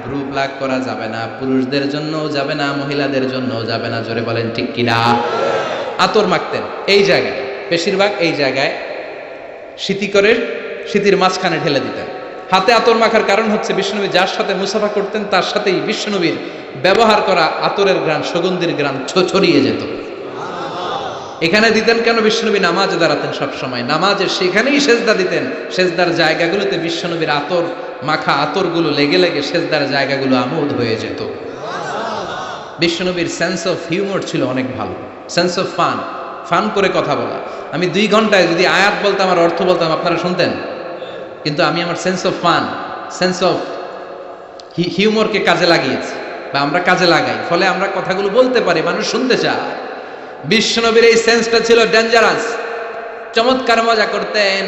ব্রু প্লাক করা যাবে না, পুরুষদের জন্যও যাবে না, মহিলাদের জন্যও যাবে না। জোরে বলেন ঠিক কি না? আতর মাখতেন এই জায়গায়, বেশিরভাগ এই জায়গায়, শীতিকরের স্মৃতির মাঝখানে ঢেলে দিতেন। হাতে আতর মাখার কারণ হচ্ছে বিশ্বনবী যার সাথে মুসাফা করতেন তার সাথেই বিশ্বনবীর ব্যবহার করা আতরের ঘ্রাণ, সুগন্ধির ঘ্রাণ ছড়িয়ে যেত। এখানে দিতেন কেন? বিশ্বনবী নামাজে দাঁড়াতেন সব সময়, নামাজে সেখানেই সেজদা দিতেন। সেজদার জায়গাগুলোতে বিশ্বনবীর আতর মাখা আতরগুলো লেগে লেগে সেজদার জায়গাগুলো আমোদ হয়ে যেত। বিশ্বনবীর সেন্স অফ হিউমার ছিল অনেক ভালো, সেন্স অফ ফান করে কথা বলা। আমি 2 ঘন্টায় যদি আয়াত বলতাম আর অর্থ বলতাম আপনারা শুনতেন, কিন্তু আমি আমার সেন্স অফ সেন্স অফ হিউমারকে কাজে লাগিয়েছি, বা আমরা কাজে লাগাই, ফলে আমরা কথাগুলো বলতে পারি, মানুষ শুনতে চায়। বিশ্বনবীর এই সেন্সটা ছিল ডেঞ্জারাস। চমৎকার মজা করতেন,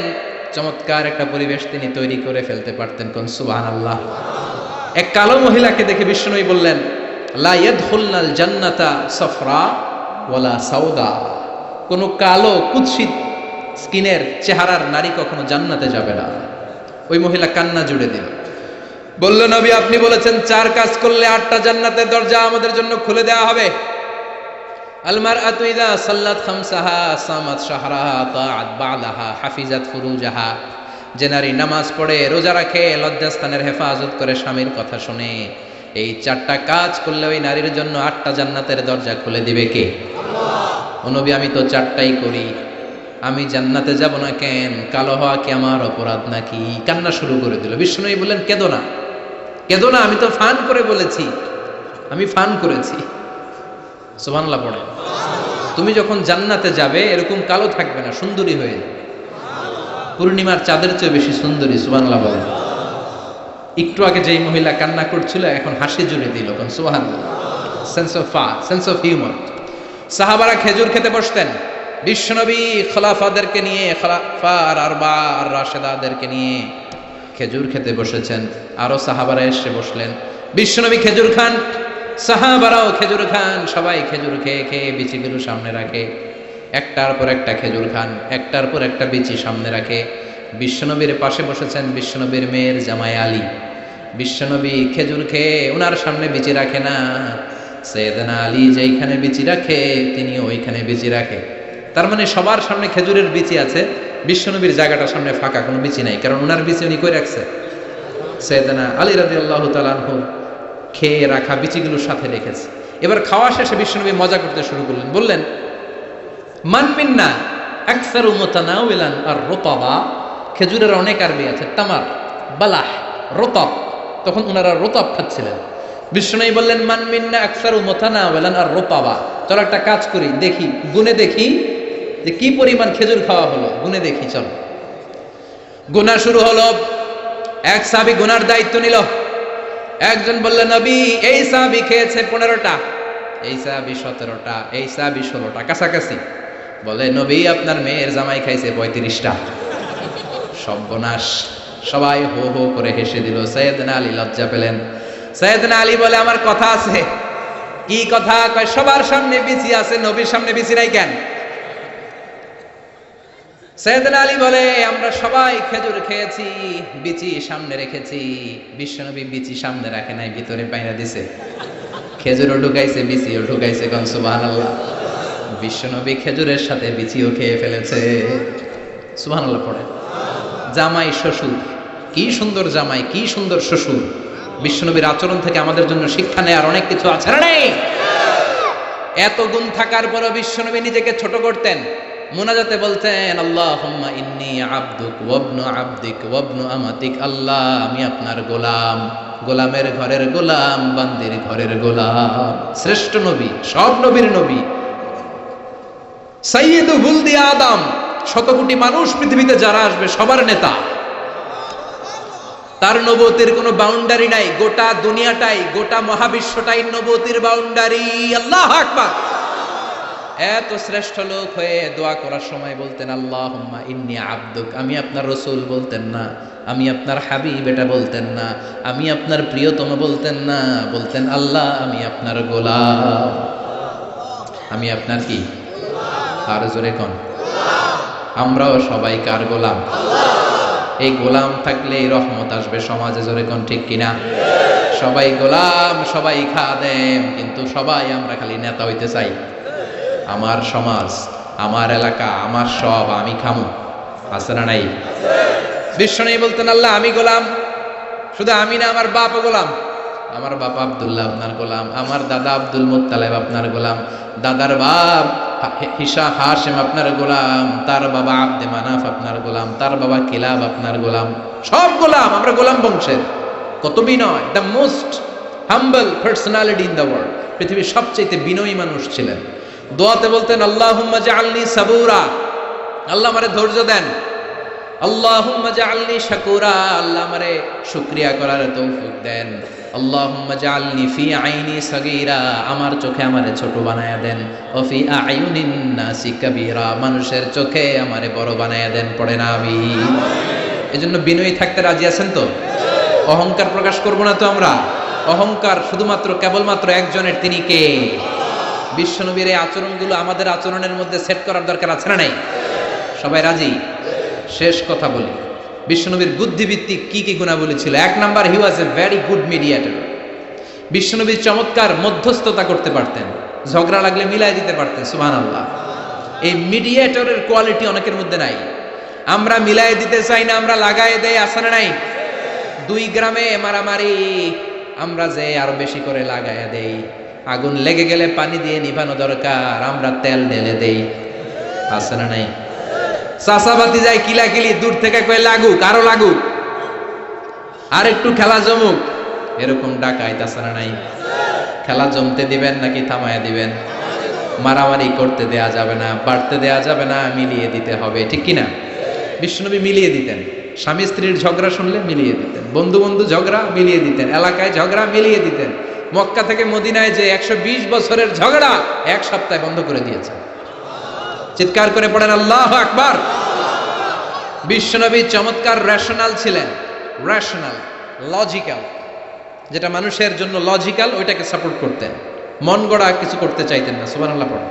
চমৎকার একটা পরিবেশ তিনি তৈরি করে ফেলতে পারতেন। কোন সুবহানাল্লাহ। এক কালো মহিলাকে দেখে বিশ্বনবী বললেন, লা ইয়াদখুলনাল জান্নাতা সাফরা ওয়ালা সাউদা। কোন কালো কুৎসিত স্কিনের চেহারার নারী কখনো জান্নাতে যাবে না। ওই মহিলা কান্না জুড়ে দিল, বলল, নবী আপনি বলেছেন 4 কাজ করলে 8টা জান্নাতের দরজা আমাদের জন্য খুলে দেওয়া হবে। আলমারআতু ইযা সাল্লাত খামসাহা সামাত শাহরাহা তাআত বা'লাহা হাফিজাত ফুরুজাহা। যে নারী নামাজ পড়ে, রোজা রাখে, লজ্জাস্থানের হেফাজত করে, স্বামীর কথা শুনে, এই 4টা কাজ করলে ওই নারীর জন্য 8টা জান্নাতের দরজা খুলে দিবে কে? আল্লাহ। ও নবী আমি তো 4টাই করি, আমি জান্নাতে যাব না কেন? কালো হওয়া কি আমার অপরাধ নাকি? কান্না শুরু করে দিল। বিষ্ণু বললেন, কেঁদো না, কেঁদো না, আমি তো ফান করে বলেছি, আমি ফান করেছি। সুবহানাল্লাহ পড়ে। তুমি যখন জান্নাতে যাবে এরকম কালো থাকবে না, সুন্দরী হয়ে যাবে, পূর্ণিমার চাঁদের চেয়ে বেশি সুন্দরী। সুবহানাল্লাহ বলে। একটু আগে যেই মহিলা কান্না করছিল এখন হাসি জুড়ে দিল। কোন সুবহানাল্লাহ। Sense of humour. সাহাবারা খেজুর খেতে বসতেন, বিশ্বনবী খলাফাদেরকে নিয়ে, খলাফা আর আরবা আর রাশেদাদেরকে নিয়ে খেজুর খেতে বসেছেন। আরো সাহাবারা এসে বসলেন, বিশ্বনবী খেজুর খান, সাহাবারাও খেজুর খান। সবাই খেজুর খেয়ে খেয়ে বিচিগুলো সামনে রাখে, একটার পর একটা খেজুর খান, একটার পর একটা বিচি সামনে রাখে। বিশ্বনবীর পাশে বসেছেন বিশ্বনবীর মেয়ের জামাই আলী। বিশ্বনবী খেজুর খেয়ে ওনার সামনে বিচি রাখে না, সাইয়েদনা আলী যেইখানে বিচি রাখে তিনি ওইখানে বিচি রাখে। তার মানে সবার সামনে খেজুরের বিচি আছে, বিশ্বনবীর জায়গাটার সামনে ফাঁকা, কোনো বিচি নাই, কারণ ওনার বিচি উনি কই রাখছে? সাইয়েদনা আলী রাদিয়াল্লাহু তাআলা আনহু খেয়ে রাখা বিচিগুলোর সাথে রেখেছে। এবার খাওয়া শেষে বিশ্বনবী মজা করতে শুরু করলেন, বললেন, মান মিন্না আকসারু মুতানাওয়ালান আর রুতাবা। খেজুরের অনেক আরবি আছে, তামার, বালাহ, রতাব। তখন ওনারা রতাব খাচ্ছিলেন। বিশ্বনবী বললেন, মান মিন্না আকসারু মুতানাওয়ালান আর রুতাবা। চল একটা কাজ করি, দেখি, গুনে দেখি যে কি পরিমাণ খেজুর খাওয়া হলো, গুনে দেখি, চলো। গুনা শুরু হলো। এক সাহাবী গুনার দায়িত্ব নিল। একজন বললেন, নবী এই সাহাবী খেয়েছে 15টা, এই সাহাবী 17টা, এই সাহাবী 16টা, কাছাকাছি। বলে, নবী আপনার মেয়ের জামাই খাইছে 35টা। সর্বনাশ। সবাই হো হো করে হেসে দিল। সাইয়েদনা আলী লজ্জা পেলেন। সাইয়েদনা আলী বলে, আমার কথা আছে। কি কথা? কয়, সবার সামনে বিচি আছে, নবীর সামনে বিচি নাই কেন? সাইয়েদনা আলী বলে, আমরা সবাই খেজুর খেয়েছি, বিচি সামনে রেখেছি। বিশ্বনবী বিচি সামনে রাখে নাই, ভিতরে পাইনা দিছে। খেজুরও ঢুকাইছে, বিচিও ঢুকাইছে। কোন সুবহানাল্লাহ। বিশ্বনবী খেজুরের সাথে বিচিও খেয়ে ফেলেছে। সুবহানাল্লাহ পড়ে। জামাই শ্বশুর, কি সুন্দর জামাই, কি সুন্দর শ্বশুর। বিশ্বনবীর আচরণ থেকে আমাদের জন্য শিক্ষা নেয়ার অনেক কিছু আছে না নেই? এত গুণ থাকার পরও বিশ্বনবী নিজেকে ছোট করতেন। মুনাজাতে বলতেন, আল্লাহুম্মা ইন্নী আবদুক ওয়াবনু আবদিক ওয়াবনু আমাতিক। আল্লাহ আমি আপনার গোলাম, গোলামের ঘরের গোলাম, বান্দির ঘরের গোলাম। শ্রেষ্ঠ নবী, সব নবীর নবী, সাইয়্যিদু ওয়ালদি আদম, শত কোটি মানুষ পৃথিবীতে যারা আসবে সবার নেতা। তার নবুয়তের কোনো বাউন্ডারি নাই, গোটা দুনিয়াটাই, গোটা মহাবিশ্বটাই নবুয়তের বাউন্ডারি। আল্লাহু আকবার। এত শ্রেষ্ঠ লোক হয়ে দোয়া করার সময় বলতেন, আল্লাহুম্মা ইন্নী আবদুক। আমি আপনার রাসূল বলতেন না, আমি আপনার হাবিব এটা বলতেন না, আমি আপনার প্রিয়তম বলতেন না, বলতেন আল্লাহ আমি আপনার গোলাম। আমি আপনার কি? আর জোরে কোন? আমরাও সবাই কার গোলাম? এই গোলাম থাকলে রহমত আসবে সমাজে। জোরে কোন ঠিক কিনা? সবাই গোলাম, সবাই খাদেম, কিন্তু সবাই আমরা খালি নেতা হইতে চাই। আমার সমাজ, আমার এলাকা, আমার সব, আমি খামু, আছে না নাই? বিশ্বনবী বলতেন, আল্লাহ আমি গোলাম, শুধু আমি না, আমার বাপও গোলাম। আমার বাবা আব্দুল্লাহ আপনার গোলাম, আমার দাদা আব্দুল মুত্তালিব আপনার গোলাম, দাদার বাপ হাশিম আপনার গোলাম, তার বাবা আব্দে মানাফ আপনার গোলাম, তার বাবা কিলাব আপনার গোলাম, সব গোলাম, আমরা গোলাম বংশের। কত বিনয়! The most humble personality in the world, পৃথিবীর সবচেয়ে বিনয়ী মানুষ ছিলেন। দোয়াতে বলতেন, আল্লাহুম্মা জাআলনি সাবুরা, আল্লাহ আমারে ধৈর্য দেন। আল্লাহুম্মা জাআলনি শাকুরা, আল্লাহ আমারে শুকরিয়া করার তৌফিক দেন। আল্লাহুম্মা জাআলনি ফি আইনি সাগীরা, আমার চোখে আমারে ছোট বানায়া দেন। ও ফি আয়ুনিন নাসি কাবীরা, মানুষের চোখে আমারে বড় বানায়া দেন। পড়েন আমিন। এজন্য বিনয়ী থাকতে রাজি আছেন তো? অহংকার প্রকাশ করব না তো আমরা? অহংকার শুধুমাত্র কেবলমাত্র একজনের, তিনি কে? বিশ্বনবীর এই আচরণগুলো আমাদের আচরণের মধ্যে সেট করার দরকার আছে না নাই? সবাই রাজি? শেষ কথা বলি, বিশ্বনবীর বুদ্ধিভিত্তিক কি কি গুণাবলী ছিল। 1 number, he was a very good mediator. বিশ্বনবী চমৎকার মধ্যস্থতা করতে পারতেন, ঝগড়া লাগলে মিলাই দিতে পারতেন। সুবহানাল্লাহ। এই মিডিয়েটরের কোয়ালিটি অনেকের মধ্যে নাই। আমরা মিলাই দিতে চাই না, আমরা লাগাই দেই, আছে না নাই? 2 গ্রামে মারামারি, আমরা যে আরো বেশি করে লাগাইয়া দেই। আগুন লেগে গেলে পানি দিয়ে নিভানো দরকার, আমরা তেল ঢেলে দেই, আছে না নাই? চাষাবাতি যায় কিলাকিলি, দূর থেকে কয়ে লাগুক, আরো লাগুক, আর একটু খেলা জমুক, এরকম ডাকাইত, আছে না নাই? খেলা জমতে দিবেন নাকি থামায়া দিবেন? মারামারি করতে দেয়া যাবে না, বাড়তে দেয়া যাবে না, মিলিয়ে দিতে হবে, ঠিক কিনা? বিশ্বনবী মিলিয়ে দিতেন। স্বামী স্ত্রীর ঝগড়া শুনলে মিলিয়ে দিতেন, বন্ধু বন্ধু ঝগড়া মিলিয়ে দিতেন, এলাকায় ঝগড়া মিলিয়ে দিতেন। মক্কা থেকে মদিনায় যে 120 বছরের ঝগড়া 1 সপ্তাহে বন্ধ করে দিয়েছে। চিৎকার করে পড়েন আল্লাহু আকবার। বিশ্বনবী চমৎকার রেশনাল ছিলেন, রেশনাল, লজিক্যাল, যেটা মানুষের জন্য লজিক্যাল ওইটাকে সাপোর্ট করতেন, মন গড়া কিছু করতে চাইতেন না। সুবহানাল্লাহ পড়েন।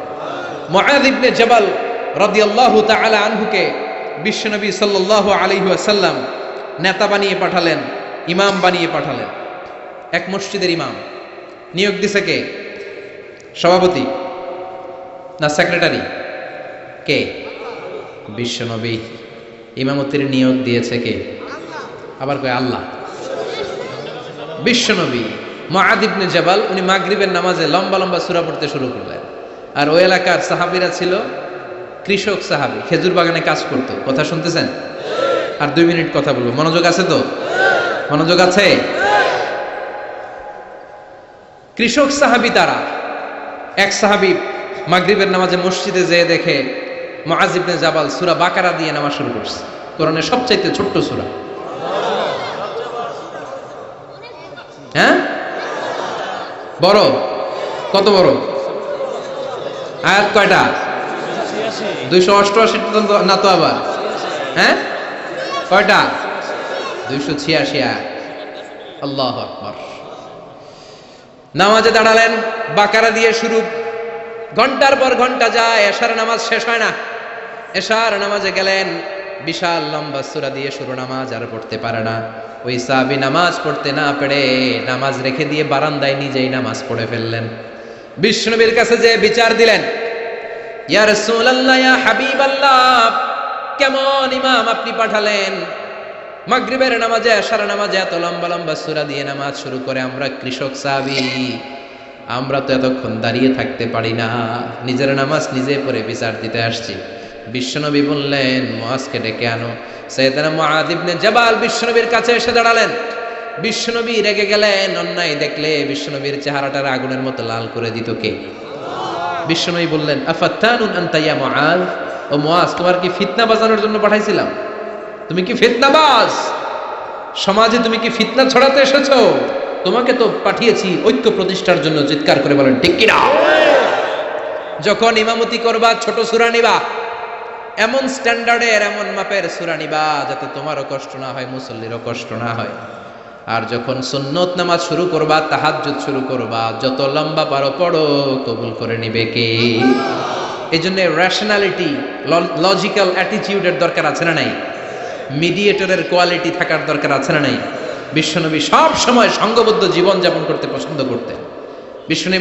মুআয ইবনে জাবাল রাদিয়াল্লাহু তাআলা আনহুকে বিশ্বনবী সাল্লাল্লাহু আলাইহি ওয়াসাল্লাম নেতা বানিয়ে পাঠালেন, ইমাম বানিয়ে পাঠালেন। এক মসজিদের ইমাম। নিয়োগ দিছে কে? সভাপতি না সেক্রেটারি? কে? বিশ্বনবী। ইমামতির নিয়োগ দিয়েছে কে? আবার কয় আল্লাহ। বিশ্বনবী। মুআয ইবনে জাবাল, উনি মাগরিবের নামাজে লম্বা লম্বা সূরা পড়তে শুরু করলেন। আর ওই এলাকার সাহাবীরা ছিল কৃষক সাহাবী, খেজুর বাগানে কাজ করতো। কথা শুনতেছেন? আর 2 মিনিট কথা বলবো, মনোযোগ আছে তো? মনোযোগ আছে? কৃষক সাহাবী তারা। এক সাহাবী মাগরিবের নামাজে মসজিদে যেয়ে দেখে মুআয ইবনে জাবাল সূরা বাকারা দিয়ে নামাজ শুরু করছে, কোরআনের সবচাইতে ছোট্ট সূরা। হ্যাঁ, বড়? কত বড়? আয়াত কয়টা? 288 না তো আবার? হ্যাঁ, কয়টা? 286 আয়াত। আল্লাহু আকবার। নামাজে দাঁড়ালেন, বাকারা দিয়ে শুরু। ঘন্টার পর ঘন্টা যায়, এশার নামাজ শেষ হয় না। এশার নামাজে গেলেন, বিশাল লম্বা সূরা দিয়ে শুরু, নামাজ আর পড়তে পারে না। ওই সাহাবী নামাজ পড়তে না পেরে নামাজ রেখে দিয়ে বারান্দায় নিজেই নামাজ পড়ে ফেললেন। বিশ্বনবীর কাছে যে বিচার দিলেন, ইয়া রাসূলুল্লাহ, ইয়া হাবিবাল্লাহ, কেমন ইমাম আপনি পাঠালেন? মাগরিবের নামাজে, এশার নামাজে এত লম্বা লম্বা সূরা দিয়ে নামাজ শুরু করে। আমরা কৃষক সাহাবী, আমরা তো এতক্ষণ দাঁড়িয়ে থাকতে পারি না, নিজের নামাজ নিজে পড়ে বিচার দিতে আসছি। বিশ্বনবী বললেন, মুআজকে ডেকে আনো। সাইয়েদনা মুআয ইবনে জাবাল বিশ্বনবীর কাছে এসে দাঁড়ালেন। বিশ্বনবী রেগে গেলেন, অন্যায় দেখলে বিশ্বনবীর চেহারাটার আগুনের মতো লাল করে দিত কে? বিশ্বনবী বললেন, আফাত্তানুন আনতা ইয়া মুআয, ও মুআয, তোমার কি ফিতনা বাজানোর জন্য পাঠাইছিলাম? তুমি কি ফিতনাবাজ? সমাজে তুমি কি ফিতনা ছড়াতে এসেছো? তোমাকে তো পাঠিয়েছি ঐক্য প্রতিষ্ঠার জন্য। চিৎকার করে বলেন ঠিক কিনা? যখন ইমামতি করবা, ছোট সূরা নিবা, এমন স্ট্যান্ডার্ডের, এমন মাপের সূরা নিবা যাতে তোমারও কষ্ট না হয়, মুসল্লিরও কষ্ট না হয়। আর যখন সুন্নত নামাজ শুরু করবা, তাহাজ্জুদ শুরু করবা, যত লম্বা পারো পড়ো, কবুল করে নিবে কে? এই জন্য রেশনালিটি, লজিক্যাল অ্যাটিটিউডের দরকার আছে না নাই? মিডিয়েটরের কোয়ালিটি থাকার দরকার আছে না নাই? বিশ্বনবী সব সময় সংঘবদ্ধ জীবন যাপন করতে পছন্দ করতেন। বিশ্বনবী